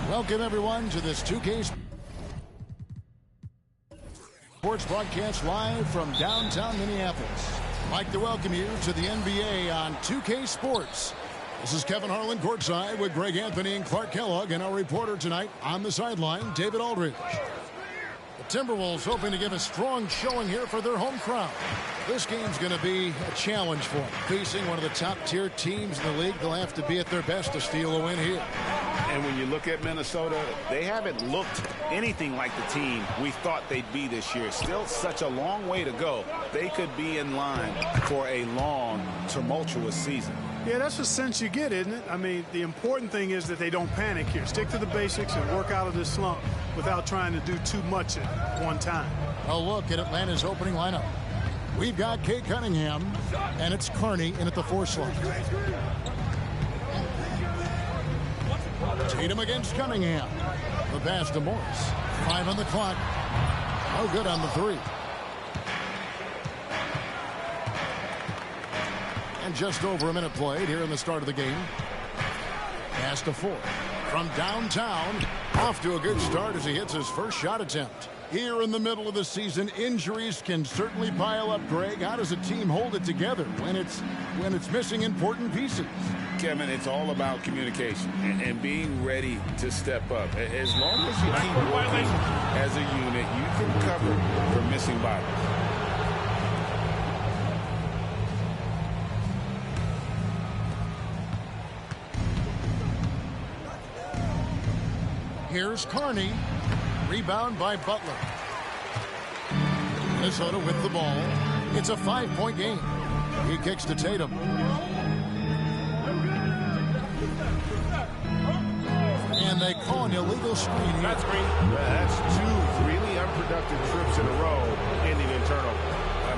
Welcome, everyone, to this 2K Sports broadcast live from downtown Minneapolis. I'd like to welcome you to the NBA on 2K Sports. This is Kevin Harlan courtside with Greg Anthony and Clark Kellogg, and our reporter tonight on the sideline, David Aldridge. The Timberwolves hoping to give a strong showing here for their home crowd. This game's going to be a challenge for them. Facing one of the top-tier teams in the league, they'll have to be at their best to steal a win here. And when you look at Minnesota, they haven't looked anything like the team we thought they'd be this year. Still such a long way to go. They could be in line for a long, tumultuous season. Yeah, that's the sense you get, isn't it? I mean, the important thing is that they don't panic here. Stick to the basics and work out of this slump without trying to do too much at one time. A look at Atlanta's opening lineup. We've got Kate Cunningham, and it's Carney in at the 4 slot. Tatum against Cunningham. The pass to Morris. 5 on the clock. No good on the 3. And just over a minute played here in the start of the game. Pass to 4. From downtown, off to a good start as he hits his first shot attempt. Here in the middle of the season, injuries can certainly pile up, Greg. How does a team hold it together when it's missing important pieces? Kevin, it's all about communication and being ready to step up. As long as you keep working as a unit, you can cover for missing bodies. Here's Carney. Rebound by Butler. Minnesota with the ball. It's a 5-point game. He kicks to Tatum. And they call an illegal screen here. That's green. That's 2 really unproductive trips in a row, ending in turnover.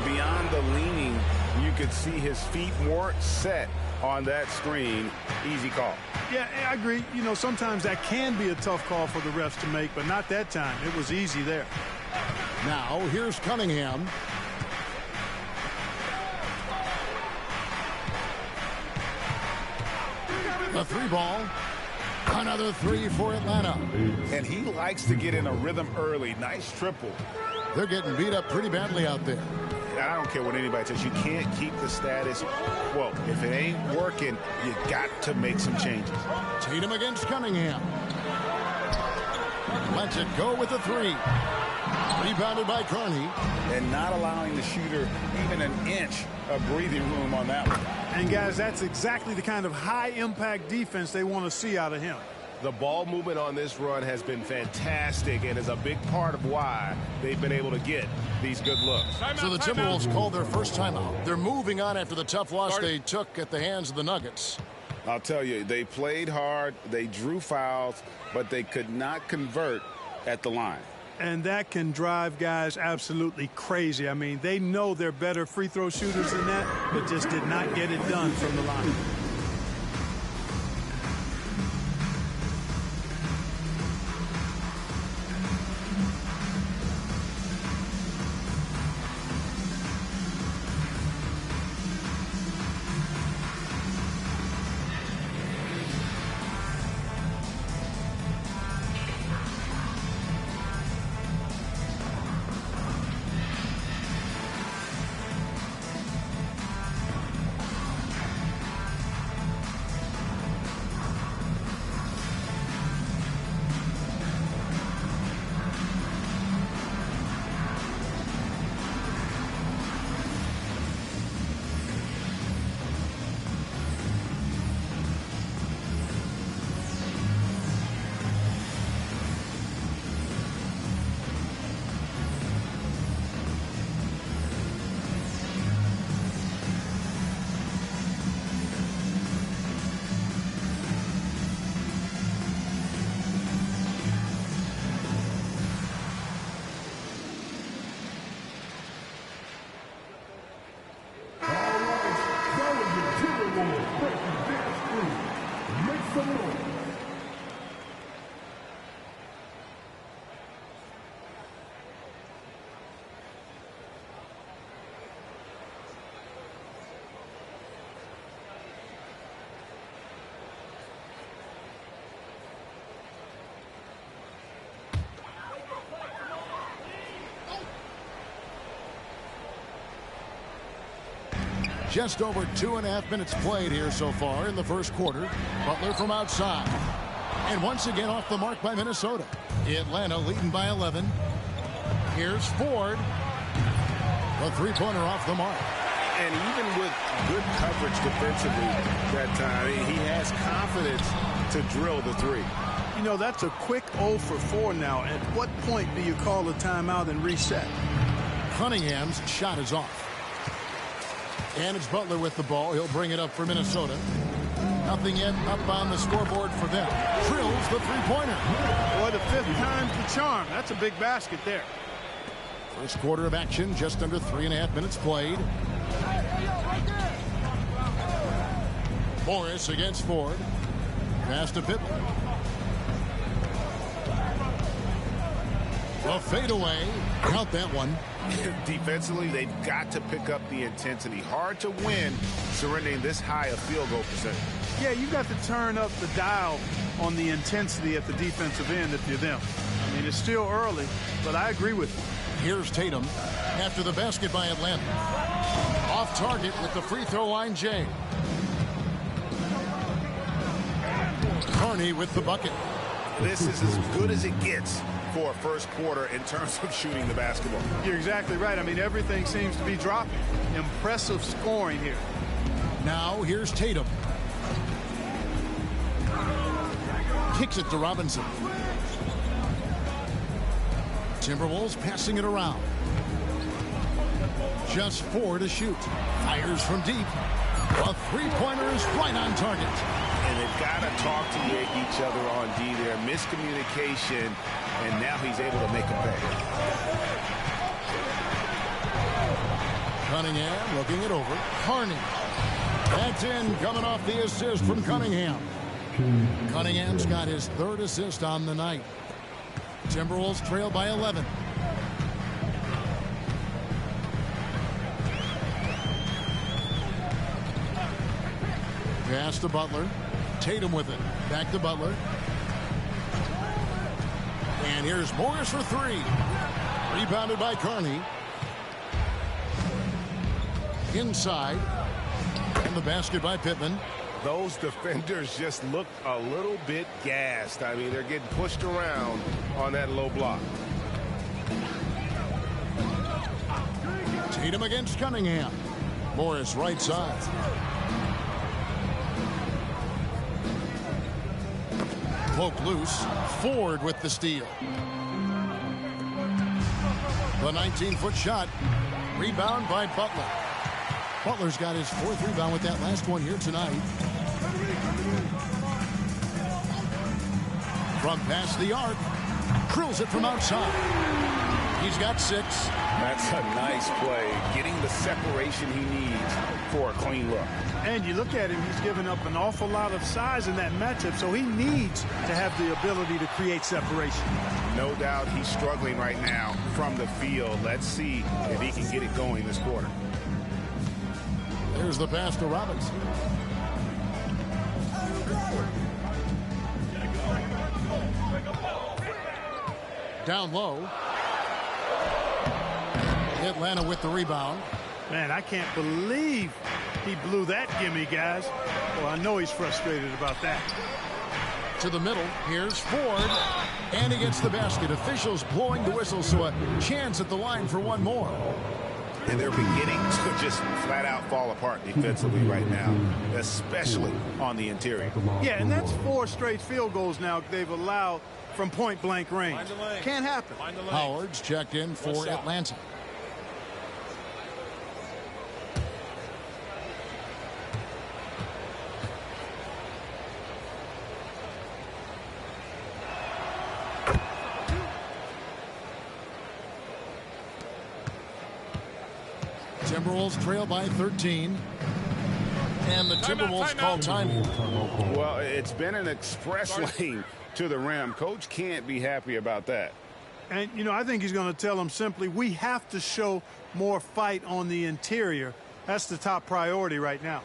Beyond the leaning, you could see his feet weren't set on that screen. Easy call. Yeah, I agree. You know, sometimes that can be a tough call for the refs to make, but not that time. It was easy there. Now, here's Cunningham. The 3 ball. Another 3 for Atlanta. And he likes to get in a rhythm early. Nice triple. They're getting beat up pretty badly out there. I don't care what anybody says. You can't keep the status quo. If it ain't working, you got to make some changes. Tatum against Cunningham. Lets it go with the 3. Rebounded by Carney. And not allowing the shooter even an inch of breathing room on that one. And, guys, that's exactly the kind of high-impact defense they want to see out of him. The ball movement on this run has been fantastic and is a big part of why they've been able to get these good looks. So the Timberwolves called their first timeout. They're moving on after the tough loss they took at the hands of the Nuggets. I'll tell you, they played hard, they drew fouls, but they could not convert at the line. And that can drive guys absolutely crazy. I mean, they know they're better free throw shooters than that, but just did not get it done from the line. Just over 2.5 minutes played here so far in the first quarter. Butler from outside. And once again off the mark by Minnesota. Atlanta leading by 11. Here's Ford. The three-pointer off the mark. And even with good coverage defensively that time, he has confidence to drill the three. You know, that's a quick 0 for 4 now. At what point do you call a timeout and reset? Cunningham's shot is off. And it's Butler with the ball. He'll bring it up for Minnesota. Nothing yet up on the scoreboard for them. Drills the three-pointer. Boy, the 5th time's the charm. That's a big basket there. First quarter of action, just under 3.5 minutes played. Morris against Ford. Pass to Pippen. A fadeaway. Count that one. Defensively, they've got to pick up the intensity. Hard to win surrendering this high a field goal percentage. Yeah, you got to turn up the dial on the intensity at the defensive end if you're them. I mean, it's still early, but I agree with you. Here's Tatum after the basket by Atlanta. Off target with the free throw line, Jay. Carney with the bucket. This is as good as it gets for a first quarter in terms of shooting the basketball. You're exactly right. I mean, everything seems to be dropping. Impressive scoring here. Now here's Tatum. Kicks it to Robinson. Timberwolves passing it around. Just 4 to shoot. Fires from deep. A three-pointer is right on target. And they've got to talk to each other on D there. Miscommunication, and now he's able to make a pay. Cunningham looking it over. Carney. That's in, coming off the assist from Cunningham. Cunningham's got his 3rd assist on the night. Timberwolves trail by 11. Pass to Butler. Tatum with it. Back to Butler. And here's Morris for 3. Rebounded by Carney. Inside. And the basket by Pippen. Those defenders just look a little bit gassed. I mean, they're getting pushed around on that low block. Tatum against Cunningham. Morris right side. Poke loose. Ford with the steal. The 19-foot shot. Rebound by Butler. Butler's got his 4th rebound with that last one here tonight. From past the arc. Drills it from outside. He's got 6. That's a nice play. Getting the separation he needs for a clean look. And you look at him, he's given up an awful lot of size in that matchup, so he needs to have the ability to create separation. No doubt he's struggling right now from the field. Let's see if he can get it going this quarter. There's the pass to Robinson. Down low. Atlanta with the rebound. Man, I can't believe he blew that gimme, guys. Well, I know he's frustrated about that. To the middle. Here's Ford. And he gets the basket. Officials blowing the whistle, so a chance at the line for one more. And they're beginning to just flat out fall apart defensively right now, especially on the interior. Yeah, and that's 4 straight field goals now they've allowed from point-blank range. Can't happen. Howard's checked in for Atlanta. Timberwolves trail by 13. And the Timberwolves call time. Well, it's been an express lane to the rim. Coach can't be happy about that. And, you know, I think he's going to tell them simply, we have to show more fight on the interior. That's the top priority right now.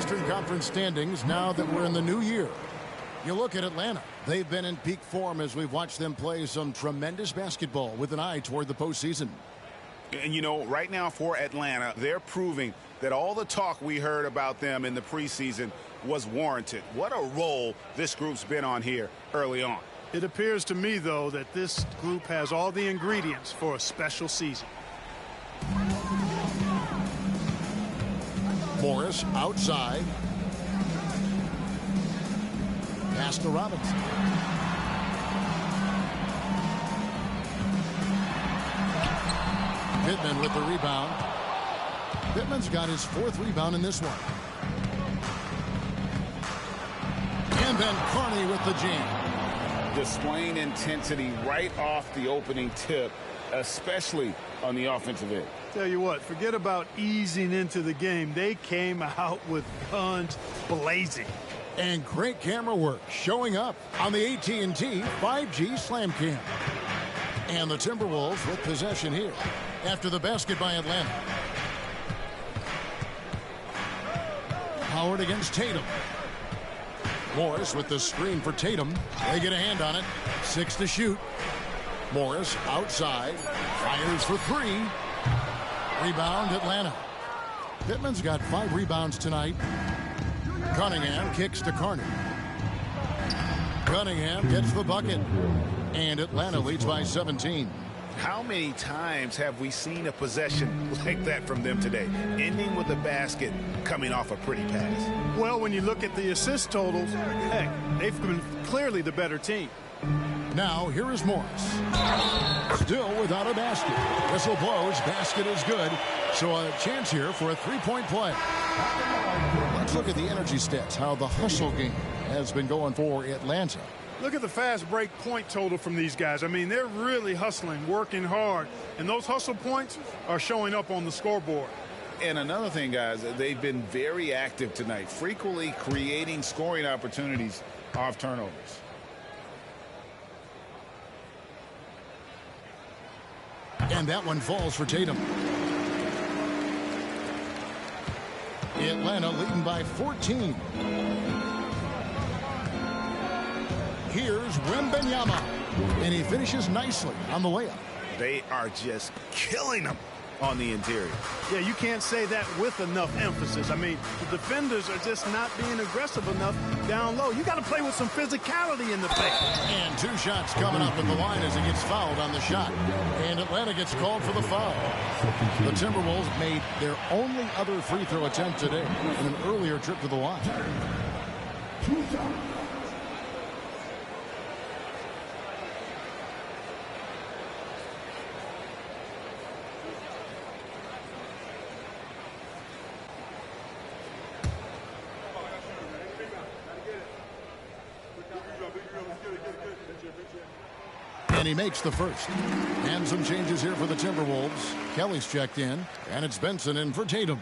Eastern Conference standings now that we're in the new year. You look at Atlanta. They've been in peak form as we've watched them play some tremendous basketball with an eye toward the postseason. And, you know, right now for Atlanta, they're proving that all the talk we heard about them in the preseason was warranted. What a role this group's been on here early on. It appears to me, though, that this group has all the ingredients for a special season. Morris outside. Pass to Robinson. Pittman with the rebound. Pittman's got his 4th rebound in this one. And then Carney with the jam. Displaying intensity right off the opening tip, especially on the offensive end. Tell you what, forget about easing into the game. They came out with guns blazing. And great camera work showing up on the AT&T 5G Slam Cam. And the Timberwolves with possession here after the basket by Atlanta. Howard against Tatum. Morris with the screen for Tatum. They get a hand on it. 6 to shoot. Morris outside. Fires for 3. Rebound Atlanta. Pittman's got 5 rebounds tonight. Cunningham kicks to Carney. Cunningham gets the bucket. And Atlanta leads by 17. How many times have we seen a possession like that from them today, ending with a basket coming off a pretty pass? Well, when you look at the assist totals, heck, they've been clearly the better team. Now, here is Morris. Still without a basket. Whistle blows. Basket is good. So a chance here for a 3-point play. Let's look at the energy stats, how the hustle game has been going for Atlanta. Look at the fast break point total from these guys. I mean, they're really hustling, working hard, and those hustle points are showing up on the scoreboard. And another thing, guys, they've been very active tonight, frequently creating scoring opportunities off turnovers. And that one falls for Tatum. Atlanta leading by 14. Here's Wembanyama, and he finishes nicely on the layup. They are just killing them on the interior. Yeah, you can't say that with enough emphasis. I mean, the defenders are just not being aggressive enough down low. You got to play with some physicality in the paint. And 2 shots coming up at the line as he gets fouled on the shot. And Atlanta gets called for the foul. The Timberwolves made their only other free throw attempt today in an earlier trip to the line. And he makes the first. And some changes here for the Timberwolves. Kelly's checked in, and it's Benson in for Tatum.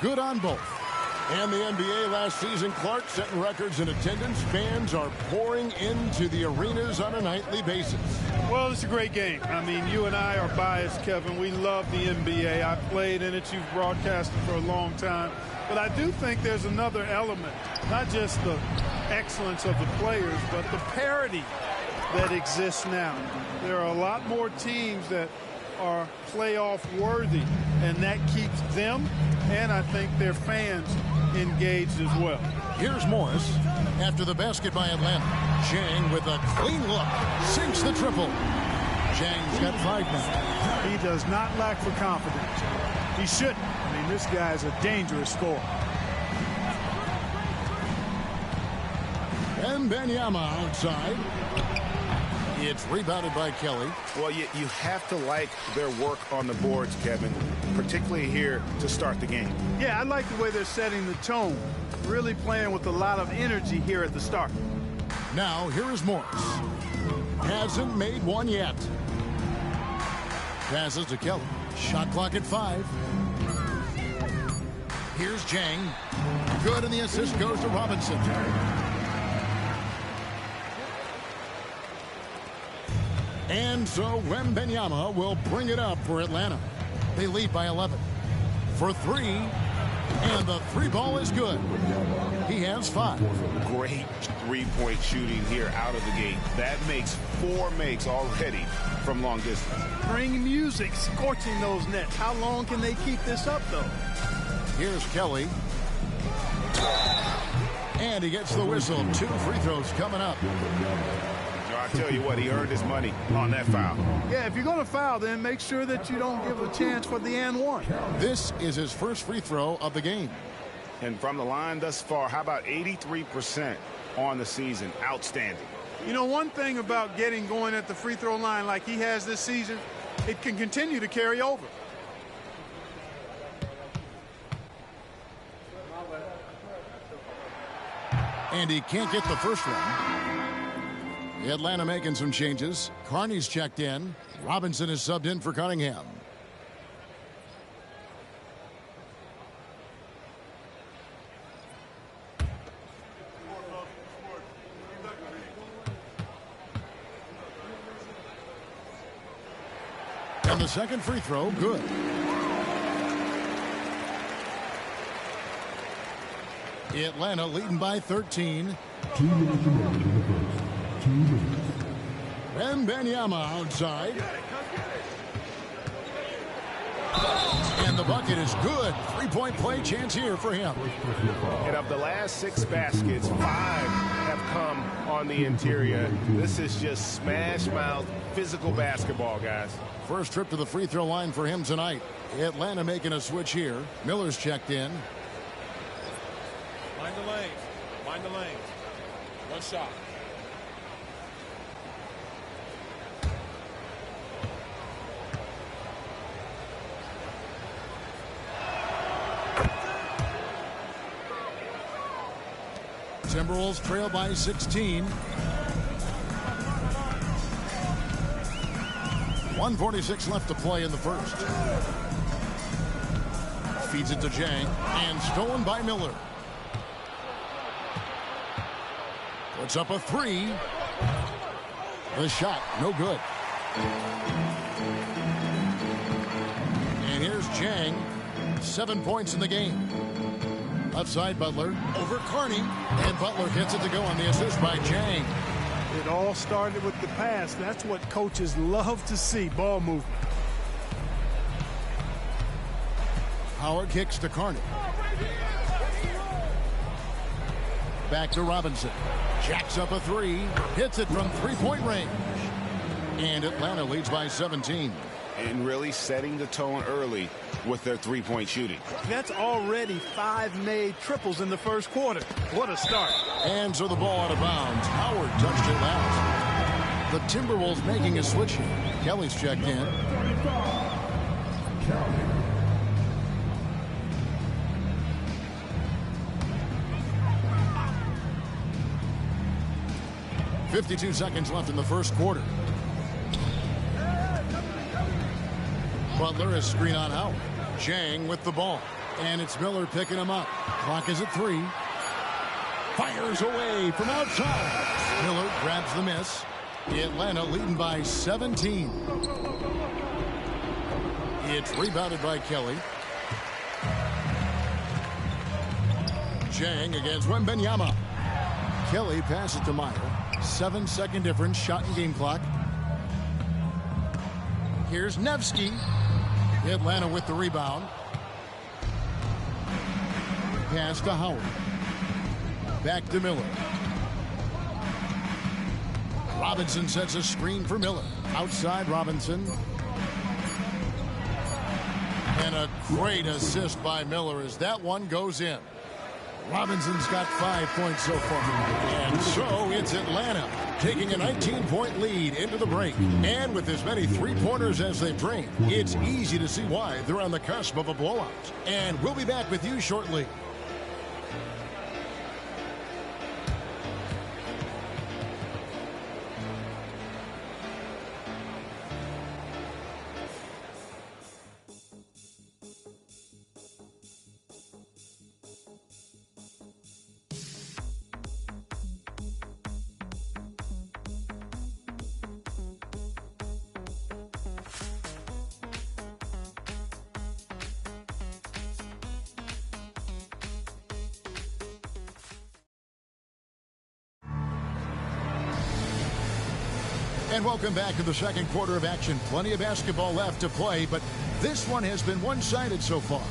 Good on both. And the NBA last season, Clark setting records in attendance. Fans are pouring into the arenas on a nightly basis. Well, it's a great game. I mean, you and I are biased, Kevin. We love the NBA. I played in it. You've broadcasted for a long time. But I do think there's another element, not just the excellence of the players, but the parity that exists now. There are a lot more teams that are playoff worthy, and that keeps them and I think their fans engaged as well. Here's Morris after the basket by Atlanta. Chang with a clean look sinks the triple. Chang's got 5 now. He does not lack for confidence. He shouldn't. I mean, this guy's a dangerous scorer. And Wembanyama outside. It's rebounded by Kelly. Well, you have to like their work on the boards, Kevin, particularly here to start the game. Yeah, I like the way they're setting the tone. Really playing with a lot of energy here at the start. Now, here is Morris. Hasn't made one yet. Passes to Kelly. Shot clock at 5. Here's Jang. Good, and the assist goes to Robinson. And so Wembanyama will bring it up for Atlanta. They lead by 11. For three, and the three ball is good. He has 5. Great three-point shooting here out of the gate. That makes 4 makes already from long distance. Bring music, scorching those nets. How long can they keep this up, though? Here's Kelly. And he gets the whistle. 2 free throws coming up. I tell you what, he earned his money on that foul. Yeah, if you're going to foul, then make sure that you don't give a chance for the and one. This is his first free throw of the game. And from the line thus far, how about 83% on the season? Outstanding. You know, one thing about getting going at the free throw line like he has this season, it can continue to carry over. And he can't get the first one. Atlanta making some changes. Carney's checked in. Robinson is subbed in for Cunningham. And the second free throw, good. Atlanta leading by 13. 2 minutes remaining in the first. 2 minutes. Wembanyama outside. And the bucket is good. 3-point play chance here for him. And of the last 6 baskets, 5 have come on the interior. This is just smash mouth physical basketball, guys. First trip to the free throw line for him tonight. Atlanta making a switch here. Miller's checked in. Mind the lanes. Mind the lanes. One shot. Timberwolves trail by 16. 1:46 left to play in the first. Feeds it to Jang, and stolen by Miller. Puts up a 3. The shot, no good. And here's Jang. 7 points in the game. Left side, Butler over Carney, and Butler gets it to go on the assist by Jang. It all started with the pass. That's what coaches love to see, ball movement. Howard kicks to Carney. Back to Robinson. Jacks up a 3. Hits it from 3-point range. And Atlanta leads by 17. And really setting the tone early with their 3-point shooting. That's already 5 made triples in the first quarter. What a start. And so the ball out of bounds. Howard touched it last. The Timberwolves making a switch here. Kelly's checked in. 52 seconds left in the first quarter. Butler is screen on Howard. Jang with the ball. And it's Miller picking him up. Clock is at 3. Fires away from outside. Miller grabs the miss. Atlanta leading by 17. It's rebounded by Kelly. Jang against Wembanyama. Kelly passes to Meyer. 7-second difference, shot and game clock. Here's Nevsky. Atlanta with the rebound. Pass to Howard. Back to Miller. Robinson sets a screen for Miller. Outside Robinson. And a great assist by Miller as that one goes in. Robinson's got 5 points so far. And so it's Atlanta taking a 19-point lead into the break. And with as many three-pointers as they've drained, it's easy to see why they're on the cusp of a blowout. And we'll be back with you shortly. And welcome back to the second quarter of action. Plenty of basketball left to play, but this one has been one-sided so far.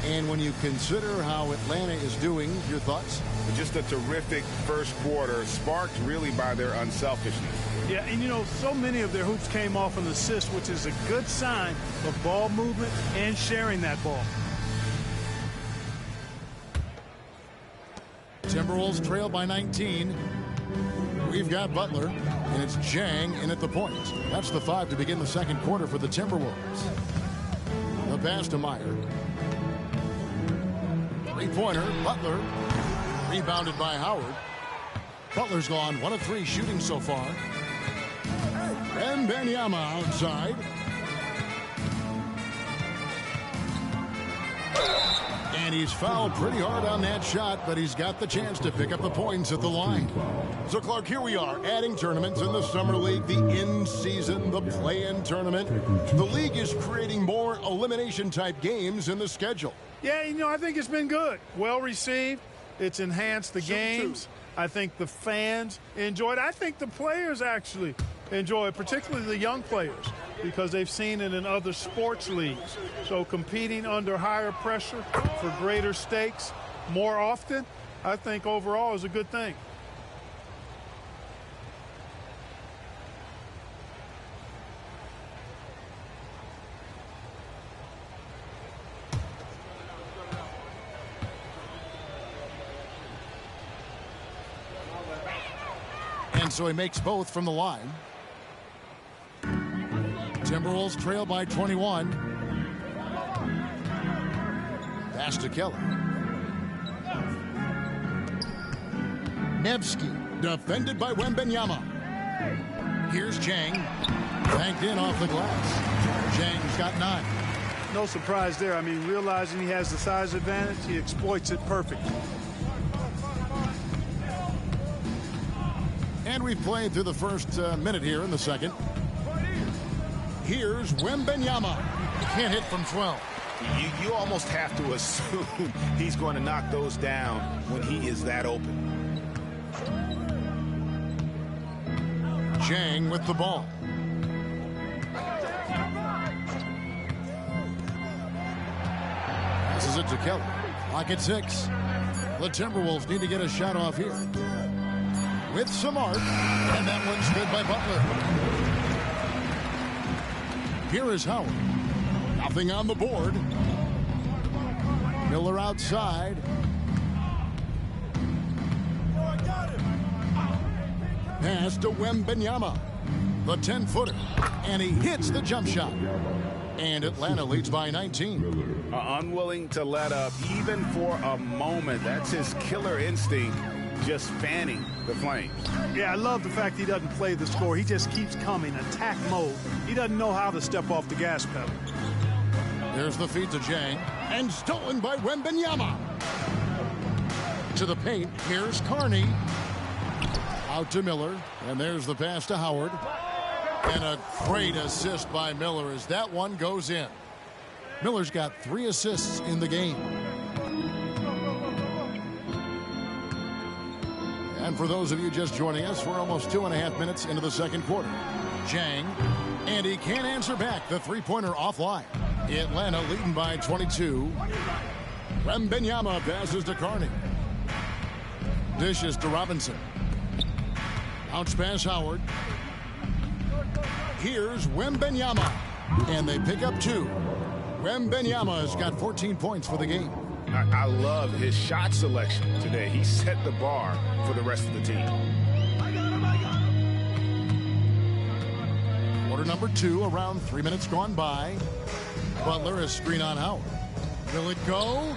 And when you consider how Atlanta is doing, your thoughts? Just a terrific first quarter, sparked really by their unselfishness. Yeah, and you know, so many of their hoops came off an assist, which is a good sign of ball movement and sharing that ball. Timberwolves trail by 19. We've got Butler, and it's Jang in at the point. That's the 5 to begin the second quarter for the Timberwolves. The pass to Meyer. Three-pointer, Butler. Rebounded by Howard. Butler's gone 1 of 3 shooting so far. And Wembanyama outside. And he's fouled pretty hard on that shot, but he's got the chance to pick up the points at the line. So, Clark, here we are, adding tournaments in the Summer League, the in-season, the play-in tournament. The league is creating more elimination-type games in the schedule. Yeah, you know, I think it's been good. Well received. It's enhanced the games. I think the fans enjoy it. I think the players actually enjoy it, particularly the young players, because they've seen it in other sports leagues. So competing under higher pressure for greater stakes more often, I think overall is a good thing. And so he makes both from the line. Timberwolves trail by 21. Pass to Kelly. Nevsky, defended by Wembanyama. Here's Jang. Banked in off the glass. Jang's got 9. No surprise there. I mean, realizing he has the size advantage, he exploits it perfectly. And we've played through the first minute here in the second. Here's Wembanyama. He can't hit from 12. You almost have to assume he's going to knock those down when he is that open. Jang with the ball. Passes it to Kelly. Clock at 6. The Timberwolves need to get a shot off here. With some art, and that one's good by Butler. Here is Howard. Nothing on the board. Miller outside. Pass to Wembanyama. The 10-footer. And he hits the jump shot. And Atlanta leads by 19. Unwilling to let up even for a moment. That's his killer instinct. Just fanning the Flames. Yeah, I love the fact he doesn't play the score. He just keeps coming, attack mode. He doesn't know how to step off the gas pedal. There's the feed to Jang, and stolen by Wembanyama. To the paint, here's Carney. Out to Miller, and there's the pass to Howard. And a great assist by Miller as that one goes in. Miller's got 3 assists in the game. And for those of you just joining us, we're almost 2.5 minutes into the second quarter. Jang, and he can't answer back. The three-pointer offline. Atlanta leading by 22. Wembanyama passes to Carney. Dishes to Robinson. Bounce pass Howard. Here's Wembanyama. And they pick up 2. Wembanyama has got 14 points for the game. I love his shot selection today. He set the bar for the rest of the team. Quarter number 2, around 3 minutes gone by. Butler is screen on Howard. Will it go?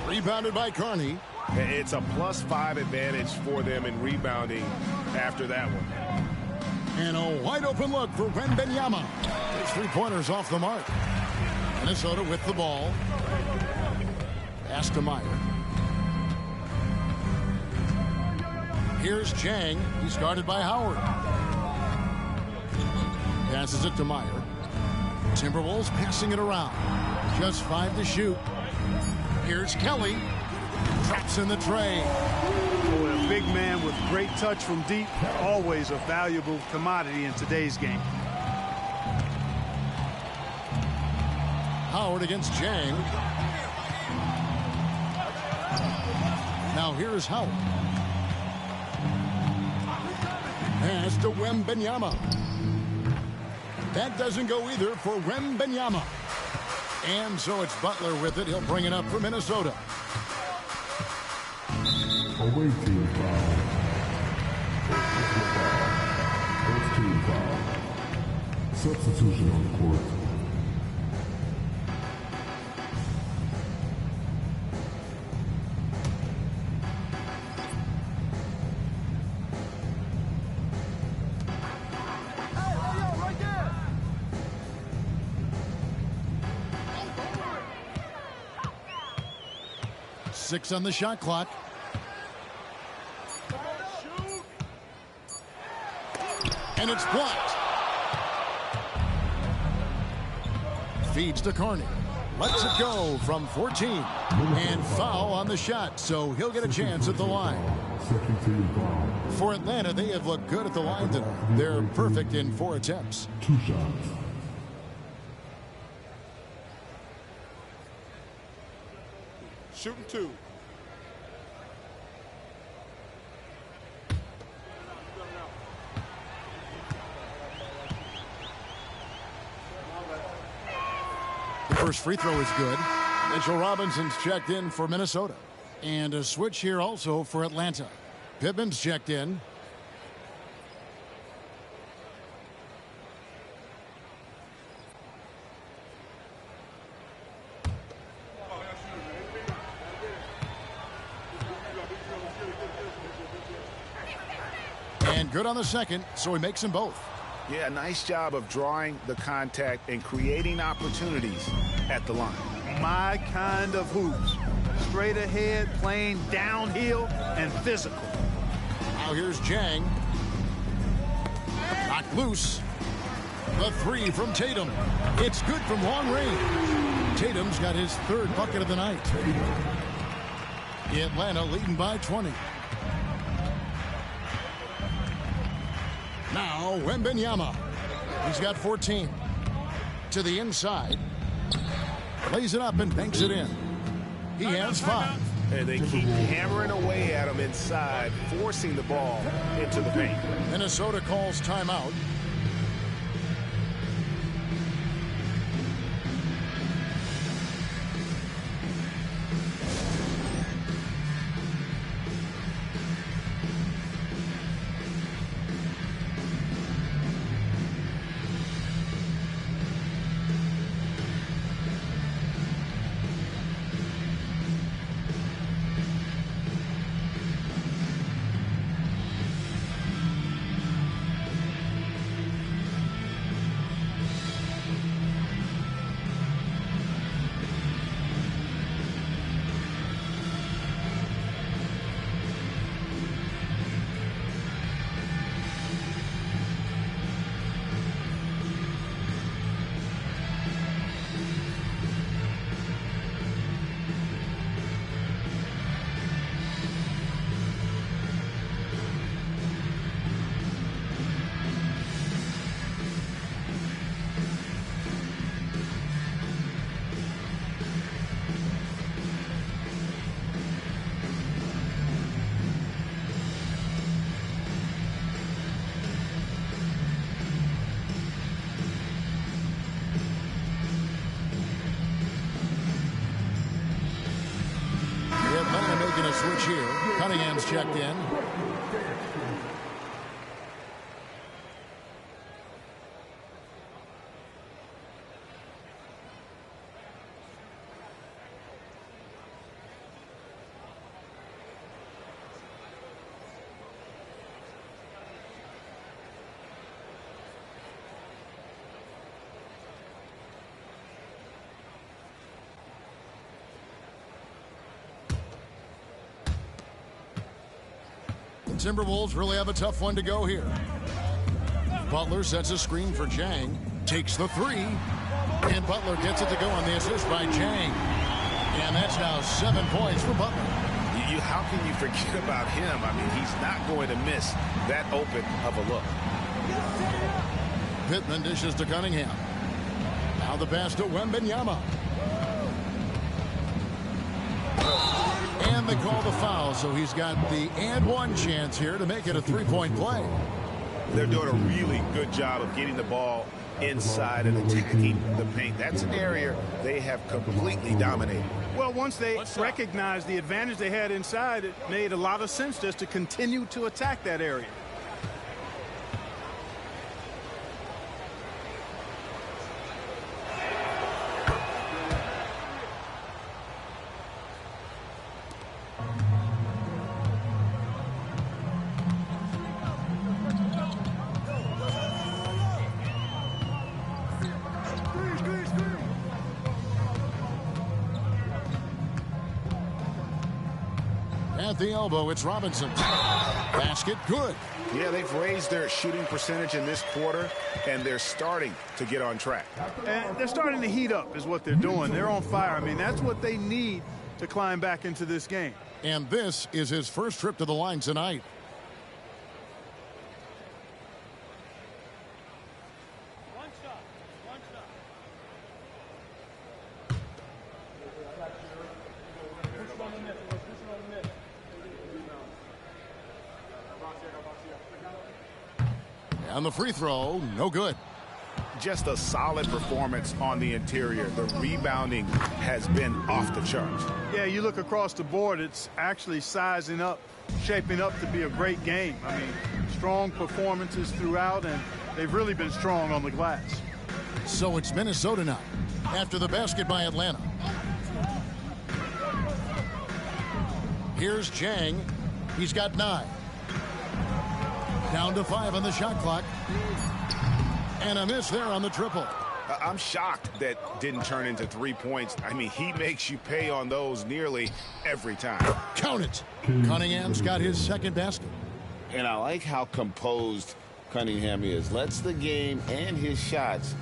Rebounded by Carney. It's a +5 advantage for them in rebounding after that one. And a wide open look for Wembanyama. His three-pointers off the mark. Minnesota with the ball. Pass to Meyer. Here's Jang. He's guarded by Howard. Passes it to Meyer. Timberwolves passing it around. Just 5 to shoot. Here's Kelly. Drops in the tray. Boy, a big man with great touch from deep, always a valuable commodity in today's game. Howard against Jang. Now here's Howard. Pass to Wembanyama. That doesn't go either for Wembanyama. And so it's Butler with it. He'll bring it up for Minnesota. Away team foul. First team foul. Substitution on the court. Six on the shot clock. And it's blocked. Feeds to Carney. Lets it go from 14. And foul on the shot, so he'll get a chance at the line. Second team foul. For Atlanta, they have looked good at the line tonight. They're perfect in 4 attempts. 2 shots. Shooting 2. The first free throw is good. Mitchell Robinson's checked in for Minnesota. And a switch here also for Atlanta. Pittman's checked in. And good on the second, so he makes them both. Yeah, nice job of drawing the contact and creating opportunities at the line. My kind of hoops. Straight ahead, playing downhill, and physical. Now here's Jang. Knocked loose. The three from Tatum. It's good from long range. Tatum's got his 3rd bucket of the night. Atlanta leading by 20. Now Wembanyama. He's got 14. To the inside. Lays it up and banks it in. He has 5. And they keep hammering away at him inside, forcing the ball into the paint. Minnesota calls timeout. Atlanta making a switch here. Cunningham's checked in. Timberwolves really have a tough one to go here. Butler sets a screen for Jang. Takes the 3. And Butler gets it to go on the assist by Jang. And that's now 7 points for Butler. How can you forget about him? I mean, he's not going to miss that open of a look. Pittman dishes to Cunningham. Now the pass to Wembanyama. And they call the foul, so he's got the and one chance here to make it a three-point play. They're doing a really good job of getting the ball inside and attacking the paint. That's an area they have completely dominated. Well, once they recognized the advantage they had inside, it made a lot of sense just to continue to attack that area. At the elbow, it's Robinson. Basket good. Yeah, they've raised their shooting percentage in this quarter, and they're starting to get on track. And they're starting to heat up is what they're doing. They're on fire. I mean, that's what they need to climb back into this game. And this is his first trip to the line tonight. And the free throw, no good. Just a solid performance on the interior. The rebounding has been off the charts. Yeah, you look across the board, it's actually sizing up, shaping up to be a great game. I mean, strong performances throughout, and they've really been strong on the glass. So it's Minnesota now, after the basket by Atlanta. Here's Jang. He's got 9. Down to 5 on the shot clock. And a miss there on the triple. I'm shocked that didn't turn into 3 points. I mean, he makes you pay on those nearly every time. Count it. Cunningham's got his second basket. And I like how composed Cunningham is. Lets the game and his shots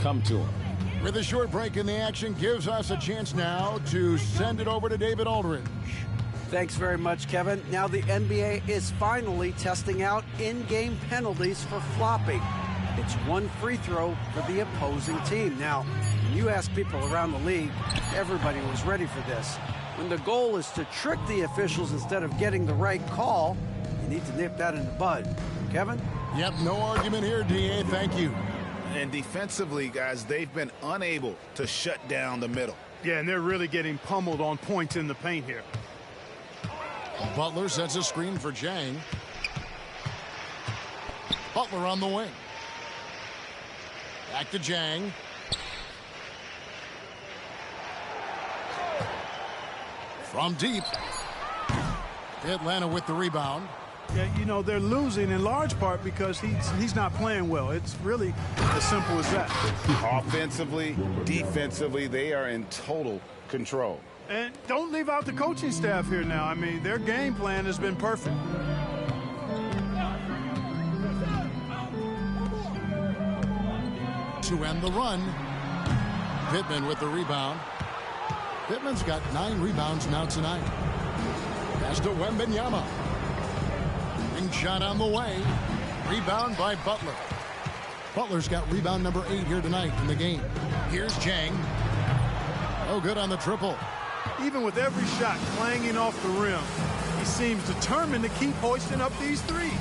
come to him. With a short break in the action, gives us a chance now to send it over to David Aldridge. Thanks very much, Kevin. Now the NBA is finally testing out in-game penalties for flopping. It's one free throw for the opposing team. Now, when you ask people around the league, everybody was ready for this. When the goal is to trick the officials instead of getting the right call, you need to nip that in the bud. Kevin? Yep, no argument here, D.A. Thank you. And defensively, guys, they've been unable to shut down the middle. Yeah, and they're really getting pummeled on points in the paint here. Butler sets a screen for Jang. Butler on the wing. Back to Jang. From deep. Atlanta with the rebound. Yeah, you know, they're losing in large part because he's not playing well. It's really as simple as that. Offensively, defensively, they are in total control. And don't leave out the coaching staff here now. I mean, their game plan has been perfect. To end the run. Pittman with the rebound. Pittman's got 9 rebounds now tonight. Pass to Wembanyama. And shot on the way. Rebound by Butler. Butler's got rebound number 8 here tonight in the game. Here's Jang. Oh, good on the triple. Even with every shot clanging off the rim, he seems determined to keep hoisting up these threes.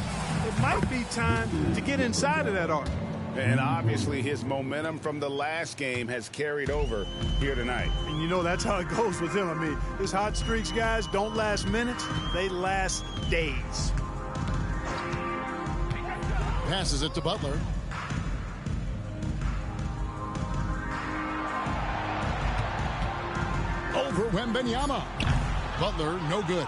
It might be time to get inside of that arc. And obviously his momentum from the last game has carried over here tonight. And you know that's how it goes with him. I mean, his hot streaks, guys, don't last minutes. They last days. Passes it to Butler. Over Wembanyama. Butler, no good.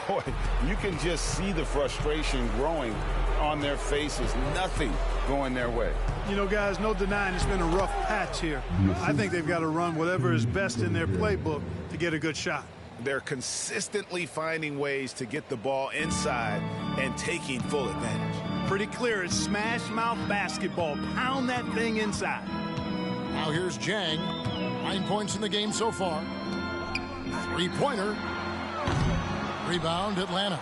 Boy, you can just see the frustration growing on their faces. Nothing going their way. You know, guys, no denying it's been a rough patch here. I think they've got to run whatever is best in their playbook to get a good shot. They're consistently finding ways to get the ball inside and taking full advantage. Pretty clear it's smash mouth basketball. Pound that thing inside. Now here's Jang. 9 points in the game so far. Three-pointer. Rebound, Atlanta.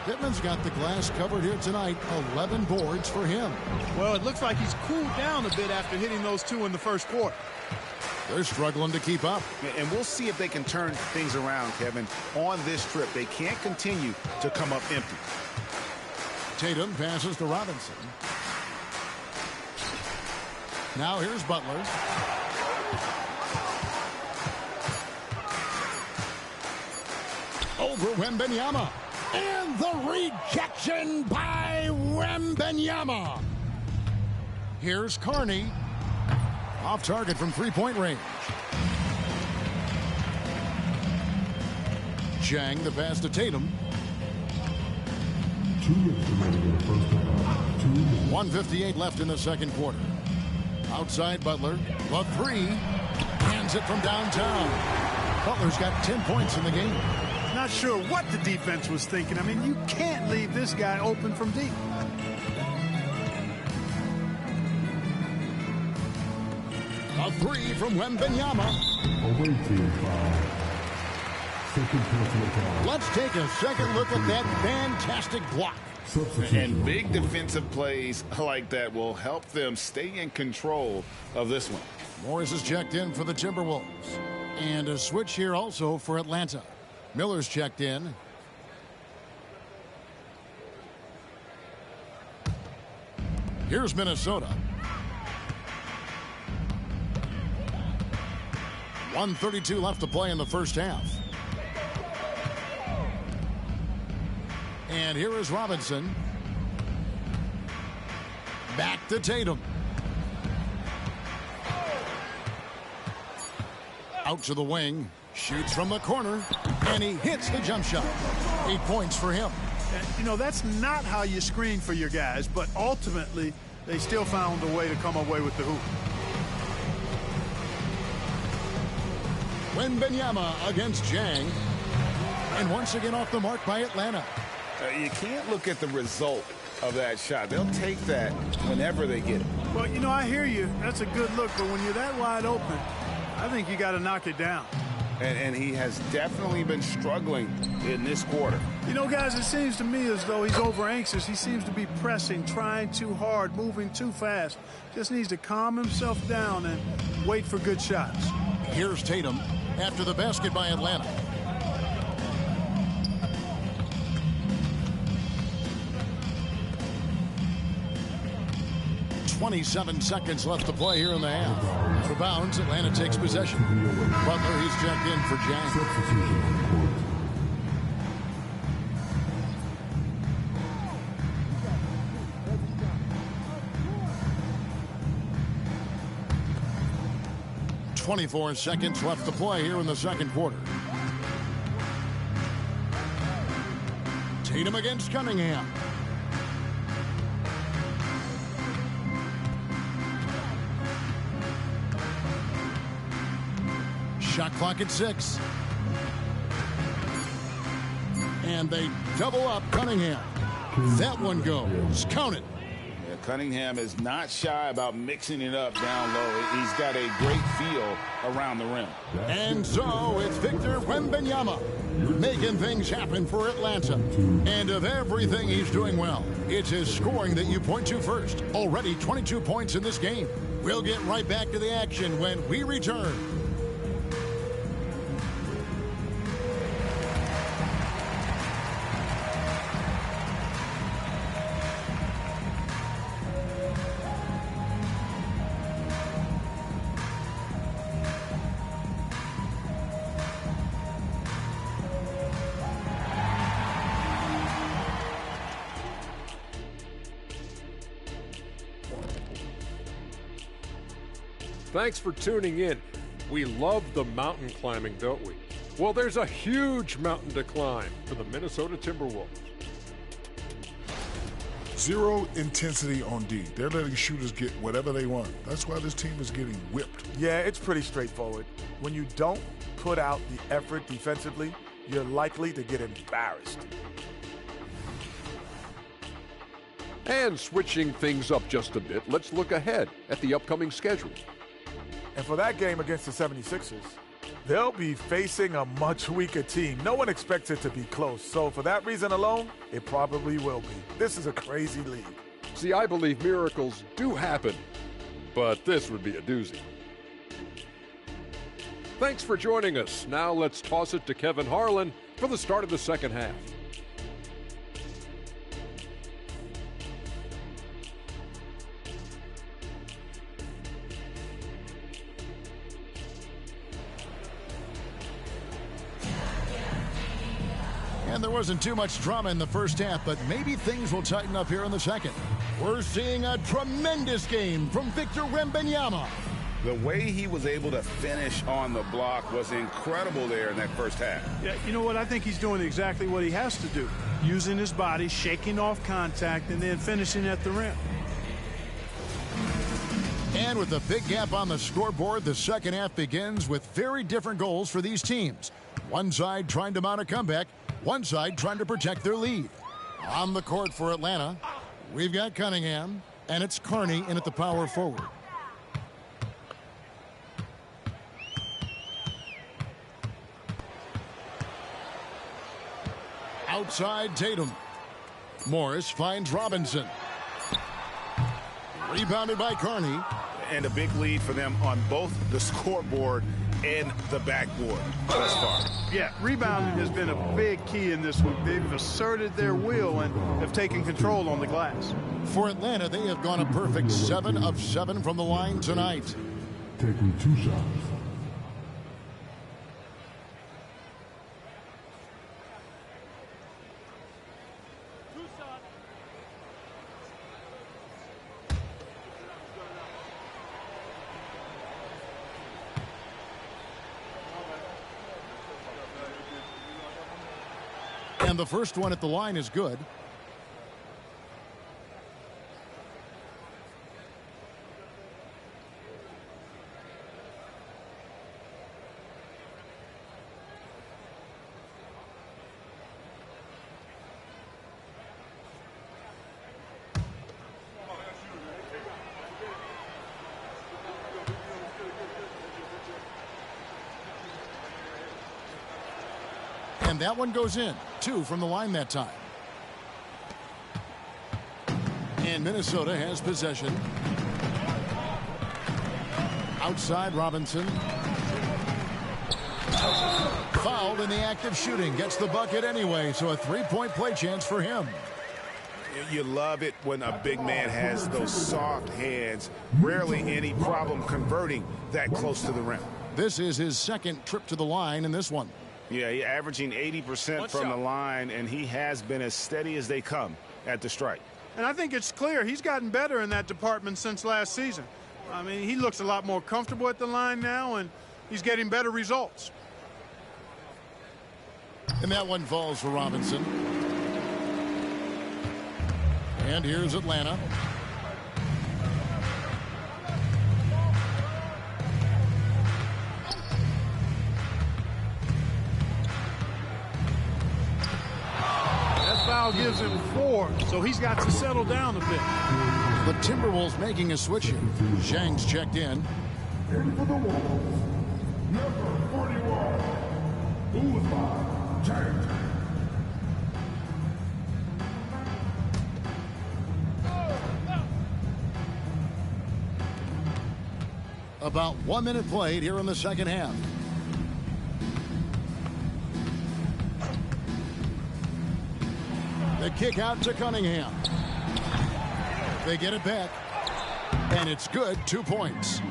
Pittman's got the glass covered here tonight. 11 boards for him. Well, it looks like he's cooled down a bit after hitting those 2 in the first quarter. They're struggling to keep up. And we'll see if they can turn things around, Kevin, on this trip. They can't continue to come up empty. Tatum passes to Robinson. Now here's Butler. Over Wembanyama. And the rejection by Wembanyama. Here's Carney. Off target from three-point range. Chang, the pass to Tatum. 2 minutes remaining in the first half. 2 minutes. 1:58 left in the second quarter. Outside Butler. The three. Hands it from downtown. Butler's got 10 points in the game. Not sure what the defense was thinking. I mean, you can't leave this guy open from deep. A three from Wembanyama. Away team foul. Second personal foul. Let's take a second look at that fantastic block. Substitution And on big the court. defensive plays like that will help them stay in control of this one. Morris is checked in for the Timberwolves. And a switch here also for Atlanta. Miller's checked in. Here's Minnesota. 1:32 left to play in the first half. And here is Robinson. Back to Tatum. Out to the wing. Shoots from the corner. And he hits the jump shot. 8 points for him. And, you know, that's not how you screen for your guys, but ultimately they still found a way to come away with the hoop. Wembanyama against Jang. And once again off the mark by Atlanta. You can't look at the result of that shot. They'll take that whenever they get it. Well, you know, I hear you. That's a good look, but when you're that wide open, I think you got to knock it down. And he has definitely been struggling in this quarter. You know, guys, it seems to me as though he's over anxious. He seems to be pressing, trying too hard, moving too fast. Just needs to calm himself down and wait for good shots. Here's Tatum after the basket by Atlanta. .27 seconds left to play here in the half. For bounds, Atlanta takes possession. Butler, he's checked in for Jang. Substitution on the court. .24 seconds left to play here in the second quarter. Tatum against Cunningham. Shot clock at 6. And they double up Cunningham. That one goes. Count it. Yeah, Cunningham is not shy about mixing it up down low. He's got a great feel around the rim. And so it's Victor Wembanyama making things happen for Atlanta. And of everything he's doing well, it's his scoring that you point to first. Already 22 points in this game. We'll get right back to the action when we return. Thanks for tuning in. We love the mountain climbing, don't we? Well, there's a huge mountain to climb for the Minnesota Timberwolves. Zero intensity on D. They're letting shooters get whatever they want. That's why this team is getting whipped. Yeah, it's pretty straightforward. When you don't put out the effort defensively, you're likely to get embarrassed. And switching things up just a bit, let's look ahead at the upcoming schedule. And for that game against the 76ers, they'll be facing a much weaker team. No one expects it to be close. So for that reason alone, it probably will be. This is a crazy league. See, I believe miracles do happen, but this would be a doozy. Thanks for joining us. Now let's toss it to Kevin Harlan for the start of the second half. And there wasn't too much drama in the first half, but maybe things will tighten up here in the second. We're seeing a tremendous game from Victor Wembanyama. The way he was able to finish on the block was incredible there in that first half. Yeah, you know what? I think he's doing exactly what he has to do. Using his body, shaking off contact, and then finishing at the rim. And with a big gap on the scoreboard, the second half begins with very different goals for these teams. One side trying to mount a comeback, one side trying to protect their lead. On the court for Atlanta, we've got Cunningham, and it's Carney in at the power forward. Outside Tatum. Morris finds Robinson. Rebounded by Carney. And a big lead for them on both the scoreboard and the backboard thus far. Yeah, rebounding has been a big key in this one. They've asserted their will and have taken control on the glass. For Atlanta, they have gone a perfect 7 of 7 from the line tonight. Taking 2 shots. And the first one at the line is good. And that one goes in. 2 from the line that time. And Minnesota has possession. Outside Robinson. Fouled in the act of shooting. Gets the bucket anyway, so a 3-point play chance for him. You love it when a big man has those soft hands. Rarely any problem converting that close to the rim. This is his second trip to the line in this one. Yeah, he's averaging 80% from the line, and he has been as steady as they come at the strike. And I think it's clear he's gotten better in that department since last season. I mean, he looks a lot more comfortable at the line now, and he's getting better results. And that one falls for Robinson. And here's Atlanta. Foul gives him 4, so he's got to settle down a bit. The Timberwolves making a switch here. Zhang's checked in. In for the Wolves, number 41, Uzma Zhang. About 1 minute played here in the second half. The kick out to Cunningham. They get it back. And it's good. 2 points.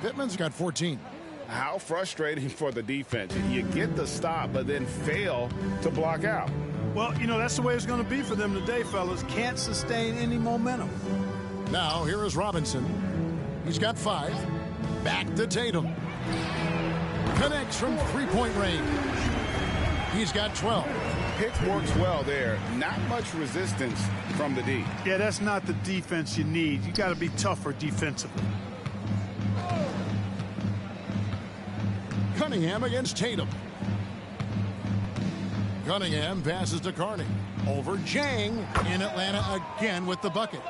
Pittman's got 14. How frustrating for the defense. You get the stop, but then fail to block out. Well, you know, that's the way it's going to be for them today, fellas. Can't sustain any momentum. Now, here is Robinson. He's got 5. Back to Tatum. Connects from 3-point range. He's got 12. Pick works well there. Not much resistance from the D. Yeah, that's not the defense you need. You got to be tougher defensively. Cunningham against Tatum. Cunningham passes to Carney. Over Zhang in Atlanta again with the bucket.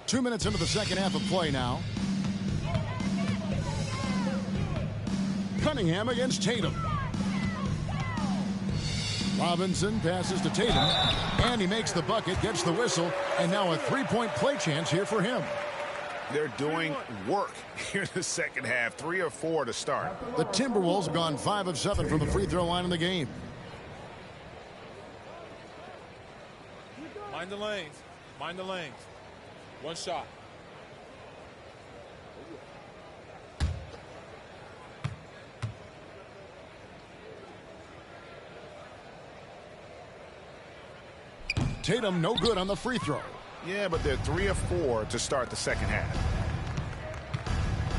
2 minutes into the second half of play now. Cunningham against Tatum. Robinson passes to Tatum, and he makes the bucket, gets the whistle, and now a three-point play chance here for him. They're doing work here in the second half, 3 or 4 to start. The Timberwolves have gone 5 of 7 from the free throw line in the game. Mind the lanes. Mind the lanes. One shot. Tatum no good on the free throw. Yeah, but they're 3 or 4 to start the second half.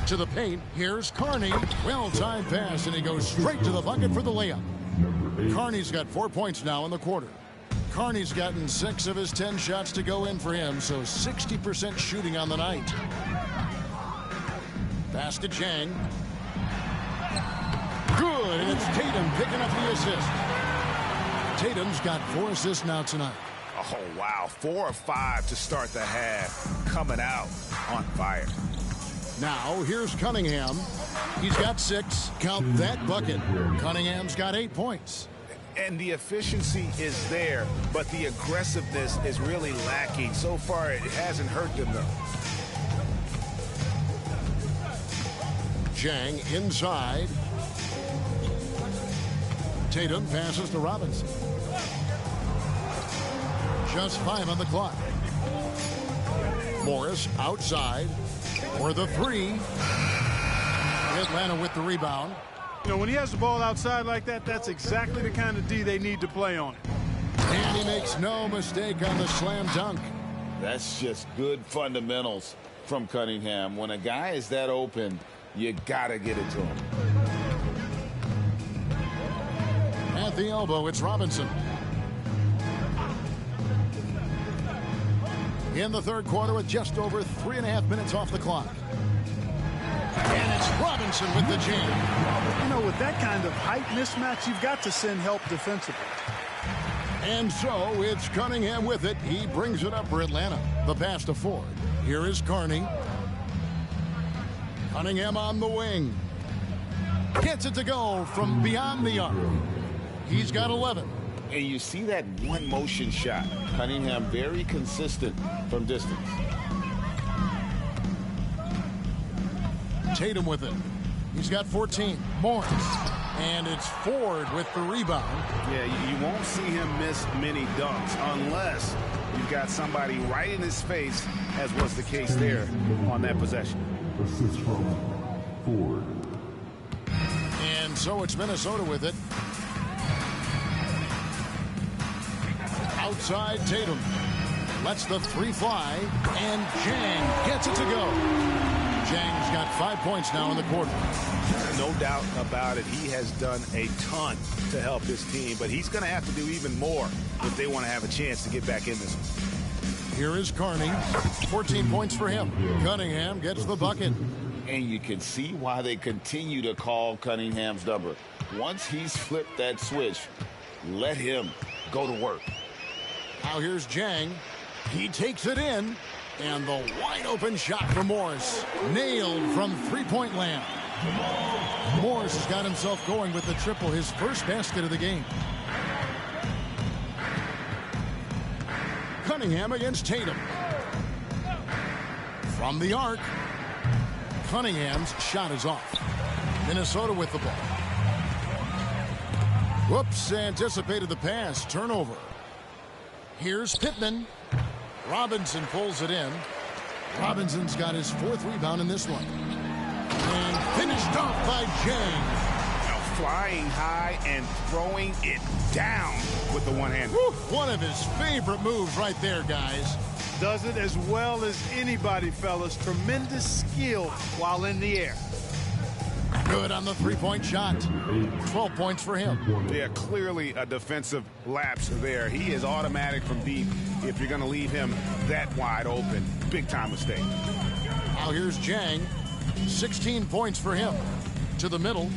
To the paint, here's Carney. Well-timed pass, and he goes straight to the bucket for the layup. Carney's got 4 points now in the quarter. Carney's gotten 6 of his 10 shots to go in for him, so 60% shooting on the night. Pass to Chang. Good, and it's Tatum picking up the assist. Tatum's got 4 assists now tonight. Oh, wow. 4 or 5 to start the half. Coming out on fire. Now, here's Cunningham. He's got 6. Count that bucket. Cunningham's got 8 points. And the efficiency is there, but the aggressiveness is really lacking. So far, it hasn't hurt them, though. Chang inside. Tatum passes to Robinson. Just 5 on the clock. Morris outside for the 3. Atlanta with the rebound. You know, when he has the ball outside like that, that's exactly the kind of D they need to play on it. And he makes no mistake on the slam dunk. That's just good fundamentals from Cunningham. When a guy is that open, you gotta get it to him. At the elbow, it's Robinson. In the third quarter with just over 3.5 minutes off the clock. And it's Robinson with the jam. You know, with that kind of height mismatch, you've got to send help defensively. And so it's Cunningham with it. He brings it up for Atlanta. The pass to Ford. Here is Carney. Cunningham on the wing. Gets it to go from beyond the arc. He's got 11. And you see that one motion shot. Cunningham very consistent from distance. Tatum with it. He's got 14. Morris. And it's Ford with the rebound. Yeah, you won't see him miss many dunks unless you've got somebody right in his face, as was the case there on that possession. Assist from Ford. And so it's Minnesota with it. Outside Tatum. Lets the 3 fly. And Chang gets it to go. Chang's got 5 points now in the quarter. No doubt about it. He has done a ton to help this team, but he's going to have to do even more if they want to have a chance to get back in this one. Here is Carney. 14 points for him. Cunningham gets the bucket. And you can see why they continue to call Cunningham's number. Once he's flipped that switch, let him go to work. Now here's Chang. He takes it in. And the wide-open shot for Morris. Nailed from three-point land. Morris has got himself going with the triple, his first basket of the game. Cunningham against Tatum. From the arc. Cunningham's shot is off. Minnesota with the ball. Whoops, anticipated the pass. Turnover. Here's Pittman. Robinson pulls it in. Robinson's got his 4th rebound in this one. And finished off by Chang. Now flying high and throwing it down with the one hand. One of his favorite moves right there, guys. Does it as well as anybody, fellas. Tremendous skill while in the air. Good on the 3-point shot. 12 points for him. Yeah, clearly a defensive lapse there. He is automatic from deep if you're going to leave him that wide open. Big time mistake. Now here's Chang. 16 points for him. To the middle.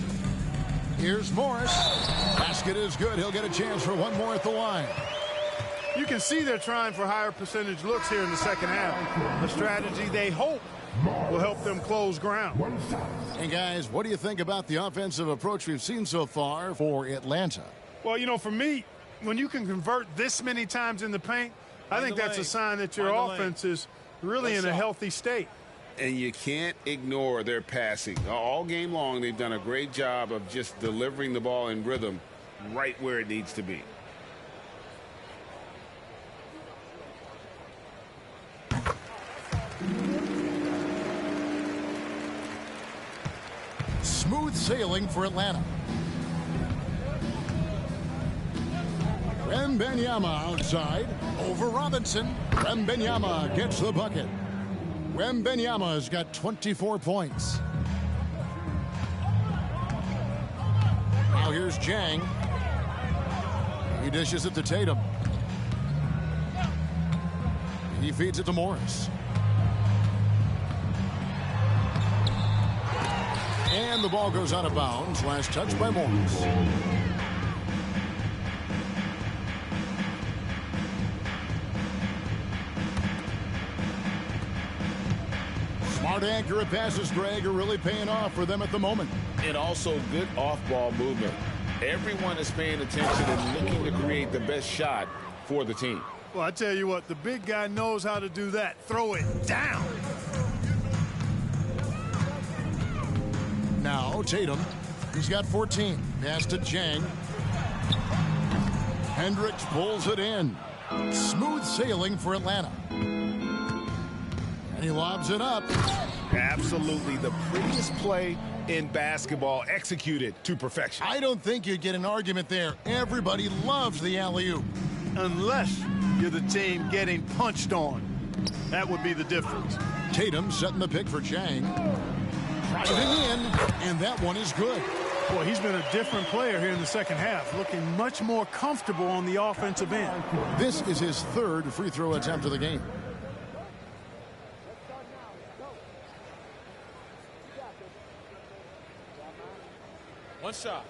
Here's Morris. Basket is good. He'll get a chance for one more at the line. You can see they're trying for higher percentage looks here in the second half. A strategy they hope will help them close ground. And guys, what do you think about the offensive approach we've seen so far for Atlanta? Well, you know, for me, when you can convert this many times in the paint, I think that's a sign that your offense is really in a healthy state. And you can't ignore their passing. All game long, they've done a great job of just delivering the ball in rhythm right where it needs to be. Smooth sailing for Atlanta. Wembanyama outside over Robinson. Wembanyama gets the bucket. Wembanyama's got 24 points. Now here's Jang. He dishes it to Tatum. He feeds it to Morris. And the ball goes out of bounds. Last touch by Morris. Smart, accurate passes, Greg, are really paying off for them at the moment. And also good off-ball movement. Everyone is paying attention and looking to create the best shot for the team. Well, I tell you what, the big guy knows how to do that. Throw it down. Now Tatum, he's got 14. Pass to Jang. Hendricks pulls it in. Smooth sailing for Atlanta. And he lobs it up. Absolutely the prettiest play in basketball, executed to perfection. I don't think you'd get an argument there. Everybody loves the alley-oop. Unless you're the team getting punched on. That would be the difference. Tatum setting the pick for Jang. Driving in, and that one is good. Boy, he's been a different player here in the second half, looking much more comfortable on the offensive end. This is his third free throw attempt of the game. One shot.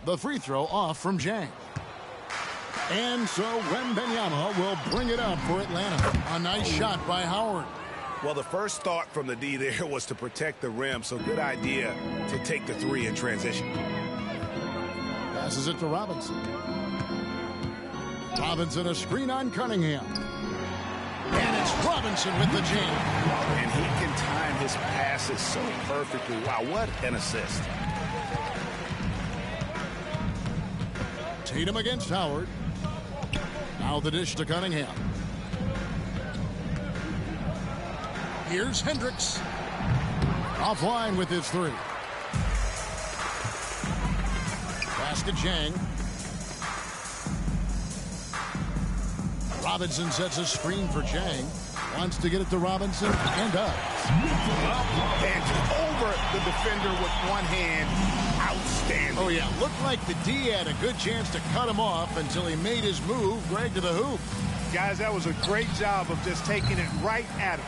The free throw off from Jang. And so Wembanyama will bring it up for Atlanta. A nice shot by Howard. Well, the first thought from the D there was to protect the rim, so good idea to take the three in transition. Passes it to Robinson. Robinson, a screen on Cunningham. And it's Robinson with the jam. And he can time his passes so perfectly. Wow, what an assist. Tatum against Howard. Now the dish to Cunningham. Here's Hendricks. Offline with his three. Pass to Jang. Robinson sets a screen for Jang. Wants to get it to Robinson and does. Up and over the defender with one hand. Outstanding. Oh, yeah. Looked like the D had a good chance to cut him off until he made his move. Greg to the hoop. Guys, that was a great job of just taking it right at him.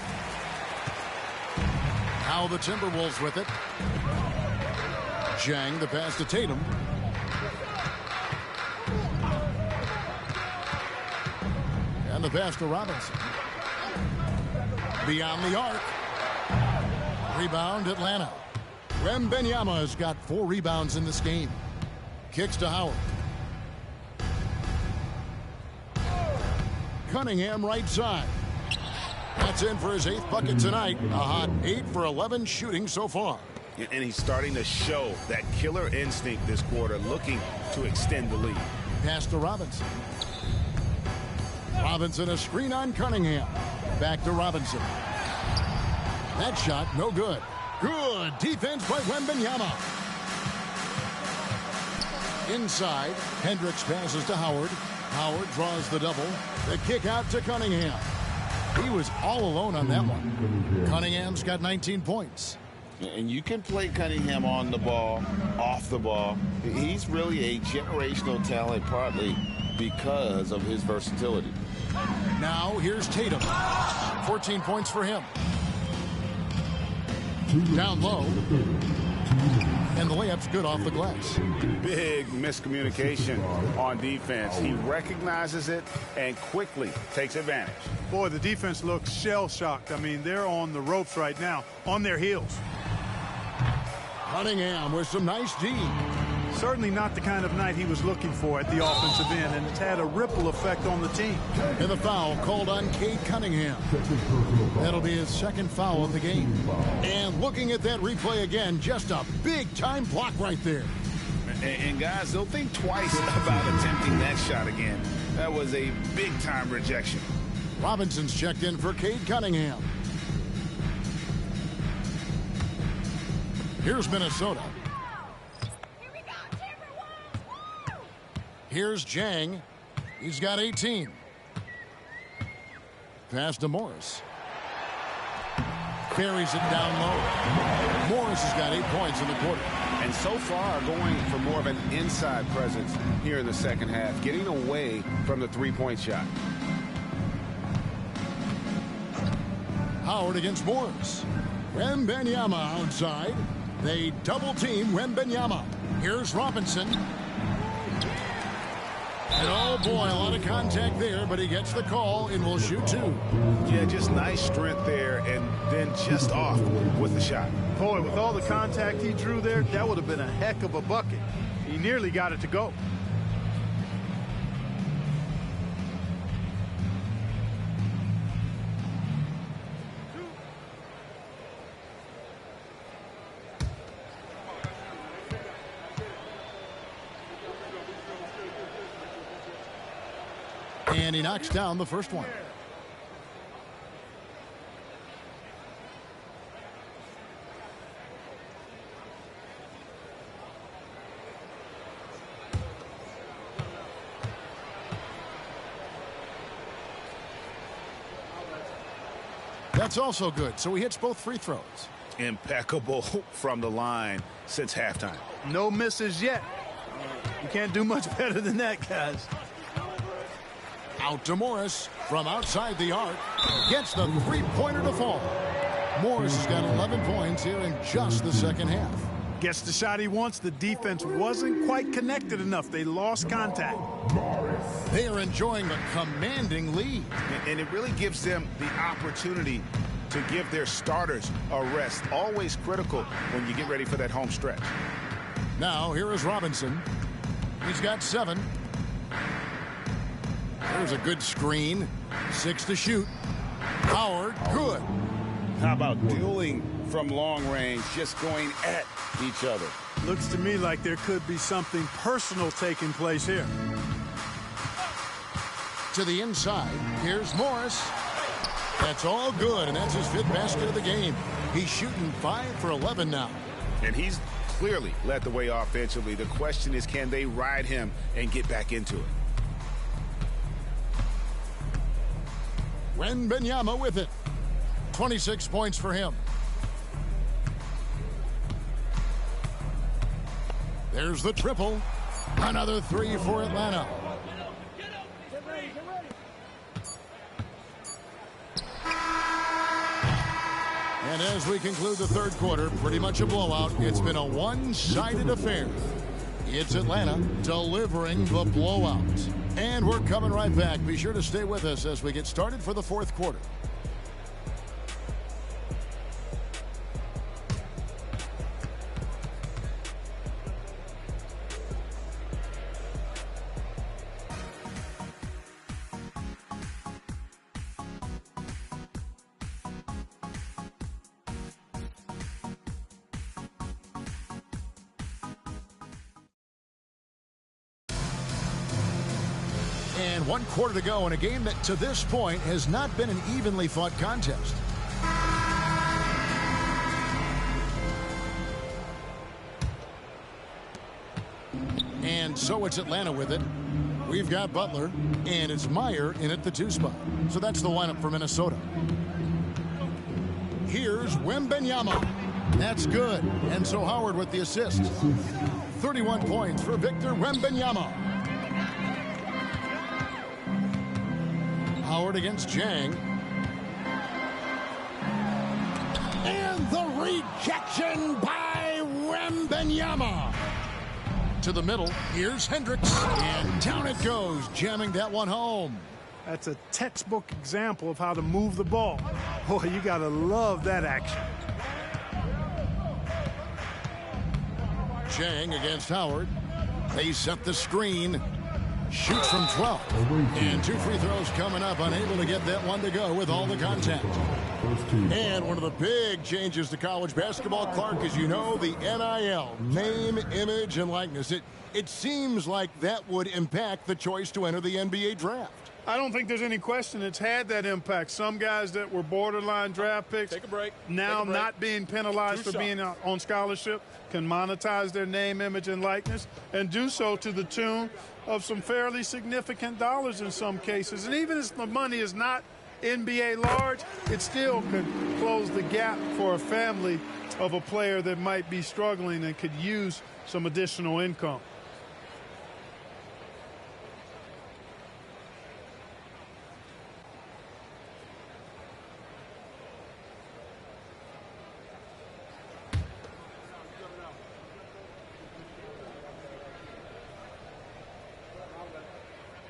Now the Timberwolves with it. Jang, the pass to Tatum. And the pass to Robinson. Beyond the arc. Rebound, Atlanta. Wembanyama has got 4 rebounds in this game. Kicks to Howard. Cunningham right side. That's in for his 8th bucket tonight. A hot 8 for 11 shooting so far. And he's starting to show that killer instinct this quarter, looking to extend the lead. Pass to Robinson. Robinson, a screen on Cunningham. Back to Robinson. That shot, no good. Good defense by Wembanyama. Inside, Hendricks passes to Howard. Howard draws the double. The kick out to Cunningham. He was all alone on that one. Cunningham's got 19 points. And you can play Cunningham on the ball, off the ball. He's really a generational talent, partly because of his versatility. Now here's Tatum. 14 points for him. Down low. And the layup's good off the glass. Big miscommunication on defense. He recognizes it and quickly takes advantage. Boy, the defense looks shell-shocked. I mean, they're on the ropes right now, on their heels. Cunningham with some nice D. Certainly not the kind of night he was looking for at the offensive end, and it's had a ripple effect on the team. And the foul called on Cade Cunningham. That'll be his second foul of the game. And looking at that replay again, just a big-time block right there. And guys, they'll think twice about attempting that shot again. That was a big-time rejection. Robinson's checked in for Cade Cunningham. Here's Minnesota. Here's Jang. He's got 18. Pass to Morris. Carries it down low. Morris has got 8 points in the quarter. And so far going for more of an inside presence here in the second half, getting away from the three-point shot. Howard against Morris. Wembanyama outside. They double-team Wembanyama. Here's Robinson. And oh boy, a lot of contact there, but he gets the call and will shoot two. Yeah, just nice strength there and then just off with the shot. Boy, with all the contact he drew there, that would have been a heck of a bucket. He nearly got it to go. And he knocks down the first one. That's also good. So he hits both free throws. Impeccable from the line since halftime. No misses yet. You can't do much better than that, guys. Out to Morris from outside the arc. Gets the three-pointer to fall. Morris has got 11 points here in just the second half. Gets the shot he wants. The defense wasn't quite connected enough. They lost contact. They are enjoying a commanding lead. And it really gives them the opportunity to give their starters a rest. Always critical when you get ready for that home stretch. Now, here is Robinson. He's got 7. There's a good screen. 6 to shoot. Howard, good. How about dueling from long range, just going at each other? Looks to me like there could be something personal taking place here. To the inside. Here's Morris. That's all good, and that's his 5th basket of the game. He's shooting 5 for 11 now. And he's clearly led the way offensively. The question is, can they ride him and get back into it? Wembanyama with it. 26 points for him. There's the triple. Another 3 for Atlanta. And as we conclude the third quarter, pretty much a blowout. It's been a one-sided affair. It's Atlanta delivering the blowout. And we're coming right back. Be sure to stay with us as we get started for the fourth quarter. And 1 quarter to go in a game that to this point has not been an evenly fought contest. And so it's Atlanta with it. We've got Butler, and it's Meyer in at the 2 spot. So that's the lineup for Minnesota. Here's Wembanyama. That's good. And so Howard with the assist. 31 points for Victor Wembanyama. Howard against Jang. And the rejection by to the middle. Here's Hendricks, and down it goes, jamming that one home. That's a textbook example of how to move the ball. Boy, you got to love that action. Chang against Howard. They set the screen. Shoots from 12. And 2 free throws coming up. Unable to get that one to go with all the contact. And one of the big changes to college basketball, Clark, as you know, the NIL, name, image, and likeness. It seems like that would impact the choice to enter the NBA draft. I don't think there's any question it's had that impact. Some guys that were borderline draft picks Take a break. now not being penalized for being on scholarship can monetize their name, image, and likeness and do so to the tune of some fairly significant dollars in some cases. And even if the money is not NBA large, it still could close the gap for a family of a player that might be struggling and could use some additional income.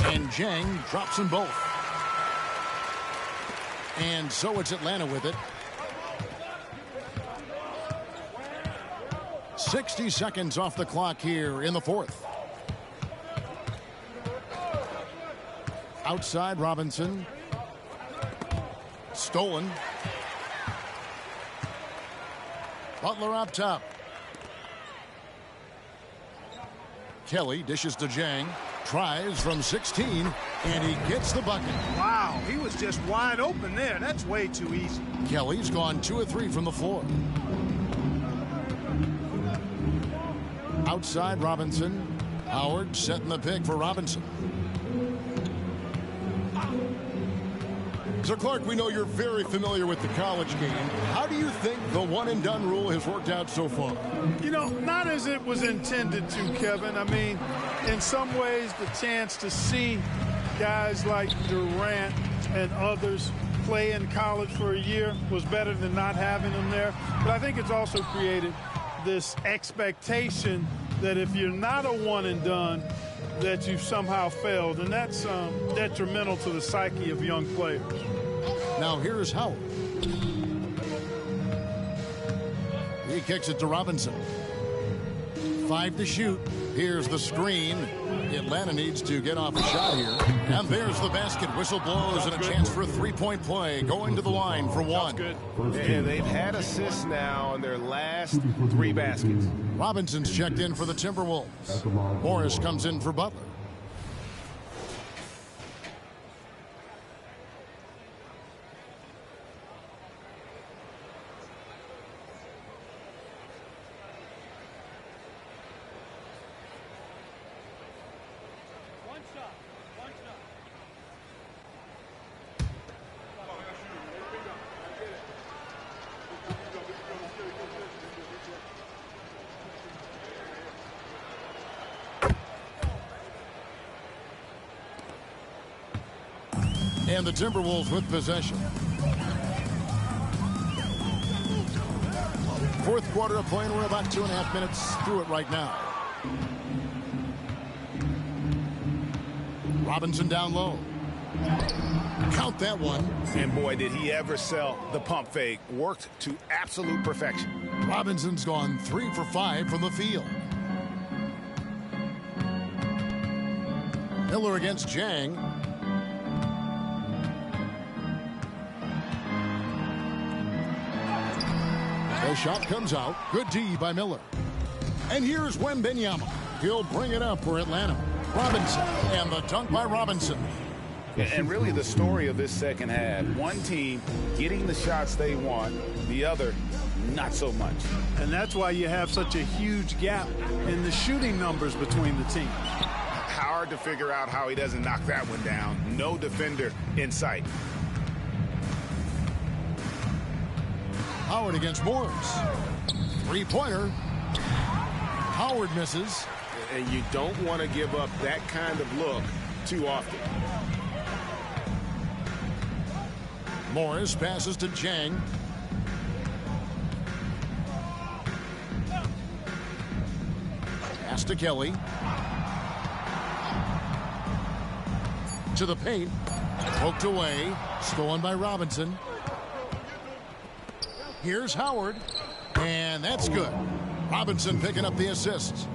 And Jang drops them both. And so it's Atlanta with it. 60 seconds off the clock here in the fourth. Outside Robinson. Stolen. Butler up top. Kelly dishes to Jang. Tries from 16, and he gets the bucket. Wow, he was just wide open there. That's way too easy. Kelly's gone 2 of 3 from the floor. Outside Robinson. Howard setting the pick for Robinson. So, Clark, we know you're very familiar with the college game. How do you think the one-and-done rule has worked out so far? You know, not as it was intended to, Kevin. I mean, in some ways, the chance to see guys like Durant and others play in college for a year was better than not having them there. But I think it's also created this expectation that if you're not a one-and-done, that you've somehow failed, and that's detrimental to the psyche of young players. Now here's Howard. He kicks it to Robinson. 5 to shoot. Here's the screen. Atlanta needs to get off a shot here. And there's the basket. Whistle blows and a chance for a three-point play. Going to the line for one. Good. And they've had assists now on their last 3 baskets. Robinson's checked in for the Timberwolves. Morris comes in for Butler. And the Timberwolves with possession. Fourth quarter of play, and we're about 2.5 minutes through it right now. Robinson down low. Count that one. And boy, did he ever sell the pump fake. Worked to absolute perfection. Robinson's gone 3 for 5 from the field. Miller against Jang. The shot comes out. Good D by Miller. And here's Wembanyama. He'll bring it up for Atlanta. Robinson. And the dunk by Robinson. And really the story of this second half. One team getting the shots they want. The other, not so much. And that's why you have such a huge gap in the shooting numbers between the teams. Hard to figure out how he doesn't knock that one down. No defender in sight. Howard against Morris. Three-pointer. Howard misses. And you don't want to give up that kind of look too often. Morris passes to Jang. Pass to Kelly. To the paint. Poked away. Stolen by Robinson. Here's Howard. And that's good. Robinson picking up the assist.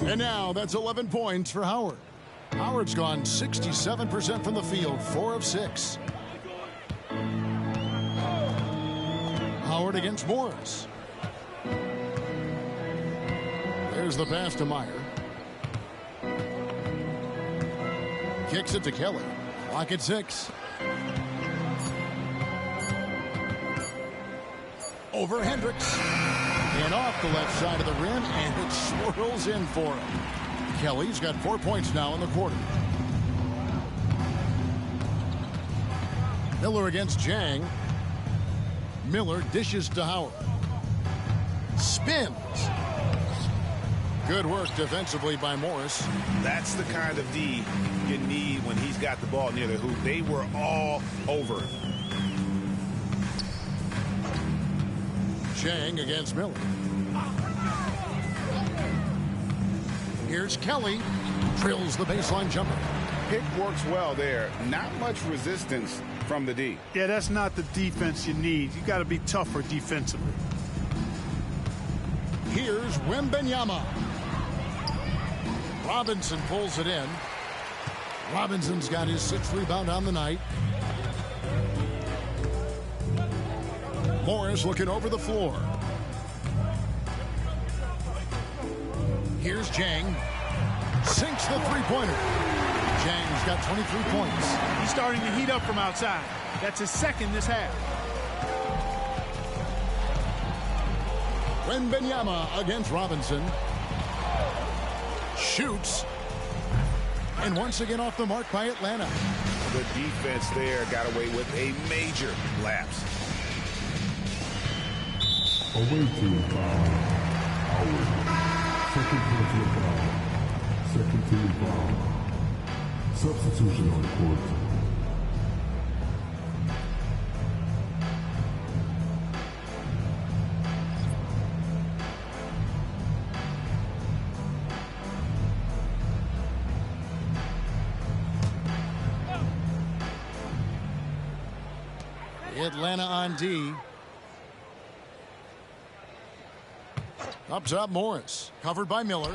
And now that's 11 points for Howard. Howard's gone 67% from the field, 4 of 6. Howard against Morris. There's the pass to Meyer. Kicks it to Kelly. Clock at 6. Over Hendricks. And off the left side of the rim, and it swirls in for him. Kelly's got 4 points now in the quarter. Miller against Jang. Miller dishes to Howard. Spins. Good work defensively by Morris. That's the kind of D you need when he's got the ball near the hoop. They were all over him. Jang against Miller. Here's Kelly. Drills the baseline jumper. Pick works well there. Not much resistance from the D. Yeah, that's not the defense you need. You got to be tougher defensively. Here's Wembanyama. Robinson pulls it in. Robinson's got his 6th rebound on the night. Morris looking over the floor. Here's Jang. Sinks the three-pointer. Jang's got 23 points. He's starting to heat up from outside. That's his 2nd this half. Wembanyama against Robinson. Shoots. And once again off the mark by Atlanta. The defense there got away with a major lapse. Away team foul. Howard. Second personal foul. Second team foul. Substitution on court. Atlanta on D. Up top, Morris. Covered by Miller.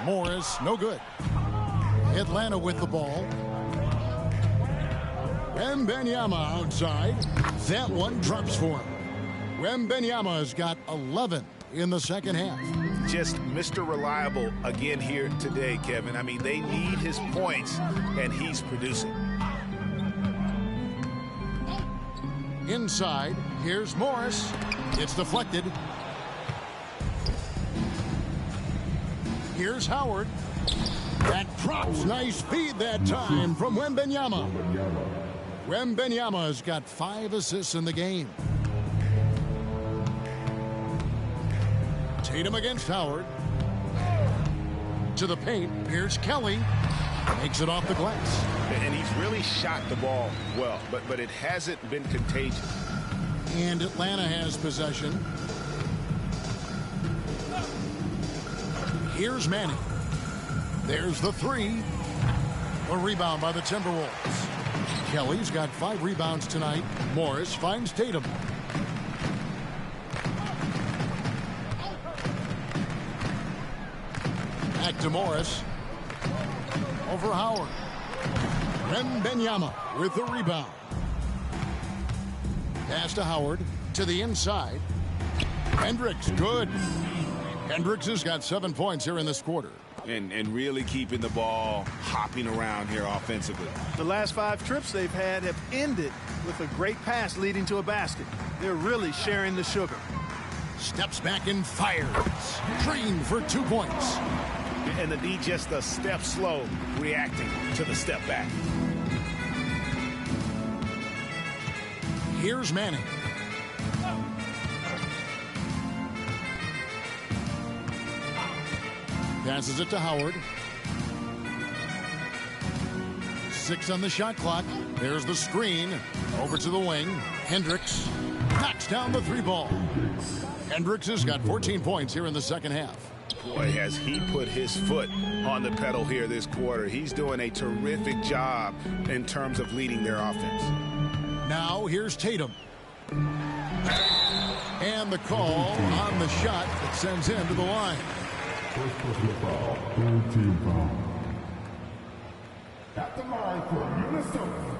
Morris, no good. Atlanta with the ball. Wembanyama outside. That one drops for him. Wembanyama has got 11 in the second half. Just Mr. Reliable again here today, Kevin. I mean, they need his points, and he's producing. Inside, here's Morris. It's deflected. Here's Howard. That drops. Nice feed that time from Wembanyama. Wembanyama has got 5 assists in the game. Tatum against Howard. To the paint. Here's Kelly. Makes it off the glass. And he's really shot the ball well, but it hasn't been contagious. And Atlanta has possession. Here's Manning. There's the 3. A rebound by the Timberwolves. Kelly's got 5 rebounds tonight. Morris finds Tatum. Back to Morris. Over Howard. Wembanyama with the rebound. Pass to Howard. To the inside. Hendricks, good. Hendricks has got 7 points here in this quarter. And really keeping the ball hopping around here offensively. The last 5 trips they've had have ended with a great pass leading to a basket. They're really sharing the sugar. Steps back and fires. Green for 2 points. And the D just a step slow, reacting to the step back. Here's Manning. Passes it to Howard. 6 on the shot clock. There's the screen. Over to the wing. Hendricks knocks down the 3 ball. Hendricks has got 14 points here in the second half. Boy, has he put his foot on the pedal here this quarter. He's doing a terrific job in terms of leading their offense. Now here's Tatum. And the call on the shot that sends him to the line. First personal foul, third team foul. At the line for Minnesota,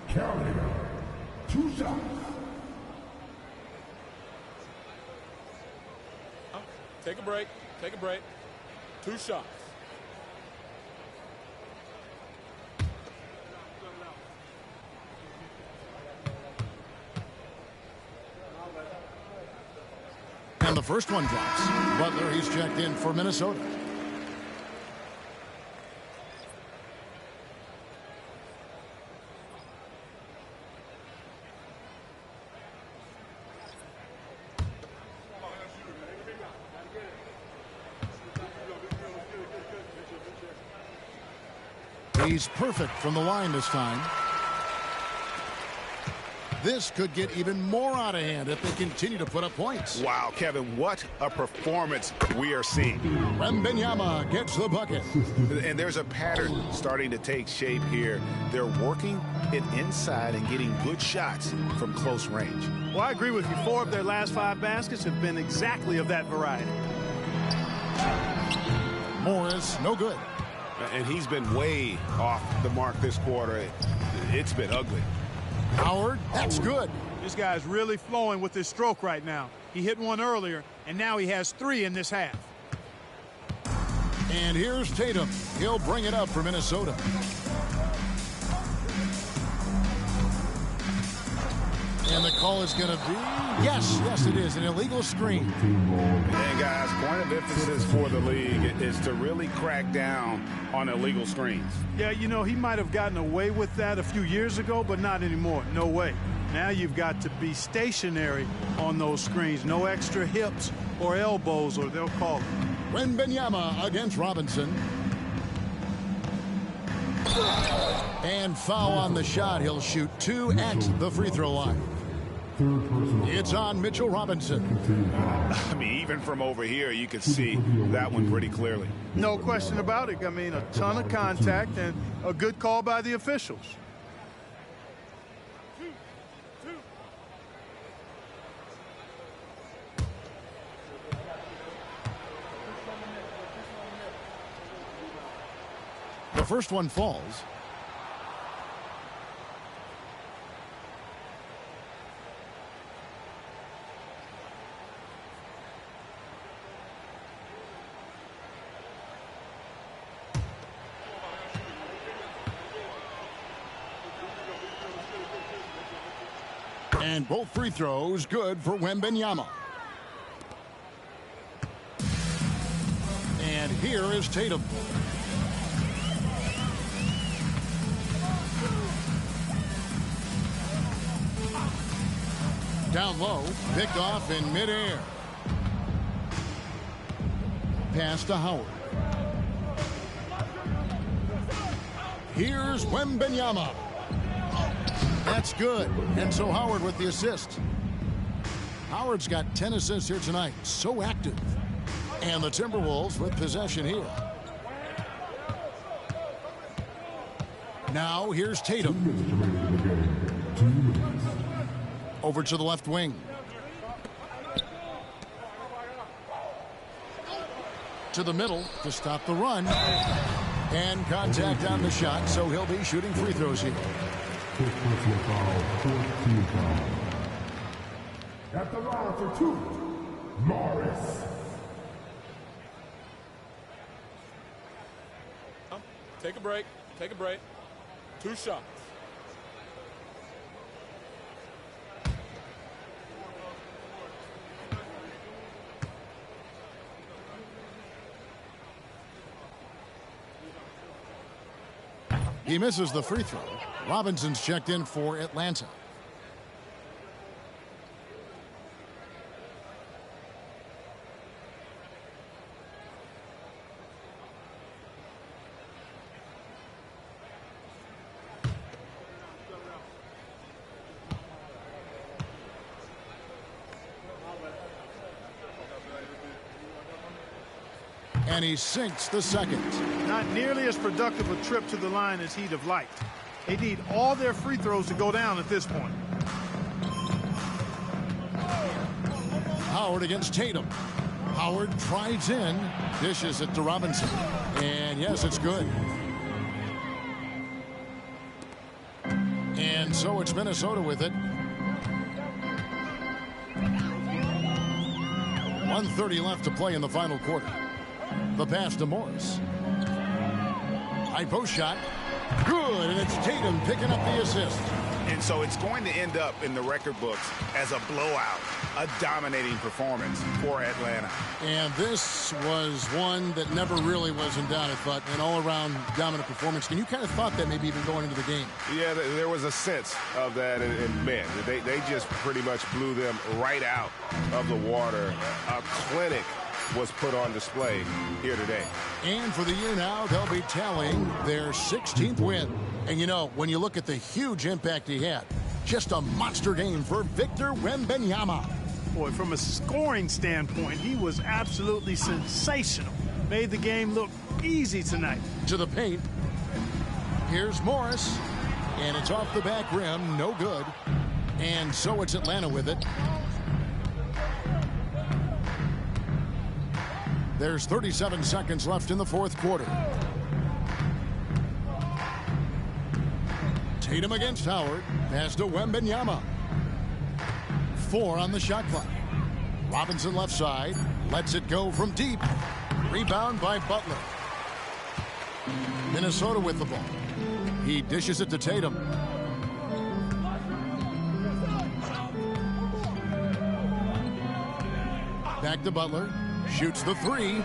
counting 2 shots. Take a break. Take a break. 2 shots. And the first one drops. Butler, he's checked in for Minnesota. He's perfect from the line this time. This could get even more out of hand if they continue to put up points. Wow, Kevin, what a performance we are seeing. Wembanyama gets the bucket. And there's a pattern starting to take shape here. They're working it inside and getting good shots from close range. Well, I agree with you. 4 of their last 5 baskets have been exactly of that variety. Morris, no good. And he's been way off the mark this quarter. It's been ugly. Howard, that's good. This guy's really flowing with his stroke right now. He hit one earlier, and now he has 3 in this half. And here's Tatum. He'll bring it up for Minnesota. And the call is going to be, yes, it is, an illegal screen. And guys, point of emphasis for the league is to really crack down on illegal screens. Yeah, you know, he might have gotten away with that a few years ago, but not anymore. No way. Now you've got to be stationary on those screens. No extra hips or elbows, or they'll call it. Wembanyama against Robinson. And foul on the shot. He'll shoot 2 at the free throw line. It's on Mitchell Robinson. I mean, even from over here, you could see that one pretty clearly. No question about it. I mean, a ton of contact and a good call by the officials. The first one falls. And both free throws good for Wembanyama. And here is Tatum. Down low, picked off in midair. Pass to Howard. Here's Wembanyama. That's good. And so Howard with the assist. Howard's got 10 assists here tonight. So active. And the Timberwolves with possession here. Now here's Tatum. Over to the left wing. To the middle to stop the run. And contact on the shot, so he'll be shooting free throws here. At the line for 2, Morris. Take a break. Take a break. 2 shots. He misses the free throw. Robinson's checked in for Atlanta. And he sinks the second. Not nearly as productive a trip to the line as he'd have liked. They need all their free throws to go down at this point. Howard against Tatum. Howard drives in, dishes it to Robinson. And yes, it's good. And so it's Minnesota with it. 1:30 left to play in the final quarter. The pass to Morris. High post shot. Good, and it's Tatum picking up the assist. And so it's going to end up in the record books as a blowout, a dominating performance for Atlanta. And this was one that never really was in doubt, I thought, an all-around dominant performance. And you kind of thought that maybe even going into the game. Yeah, there was a sense of that, and man, they just pretty much blew them right out of the water. A clinic was put on display here today. And for the year now, they'll be tallying their 16th win. And you know, when you look at the huge impact he had, just a monster game for Victor Wembanyama. Boy, from a scoring standpoint, he was absolutely sensational. Made the game look easy tonight. To the paint. Here's Morris. And it's off the back rim. No good. And so it's Atlanta with it. There's 37 seconds left in the fourth quarter. Tatum against Howard. Pass to Wembanyama. 4 on the shot clock. Robinson left side. Lets it go from deep. Rebound by Butler. Minnesota with the ball. He dishes it to Tatum. Back to Butler. Shoots the three.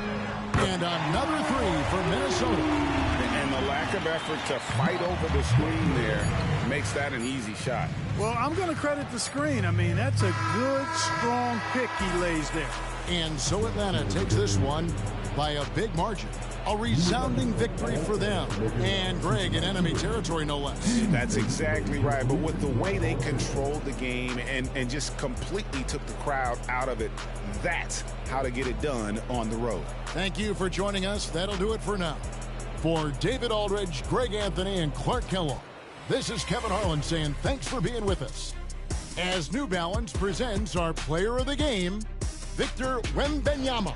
And another three for Minnesota. And the lack of effort to fight over the screen there makes that an easy shot. Well, I'm going to credit the screen. I mean, that's a good, strong pick he lays there. And so Atlanta takes this one by a big margin. A resounding victory for them. And Greg in enemy territory, no less. That's exactly right. But with the way they controlled the game and just completely took the crowd out of it, that's how to get it done on the road. Thank you for joining us. That'll do it for now. For David Aldridge, Greg Anthony, and Clark Kellogg, this is Kevin Harlan saying thanks for being with us. As New Balance presents our player of the game, Victor Wembanyama.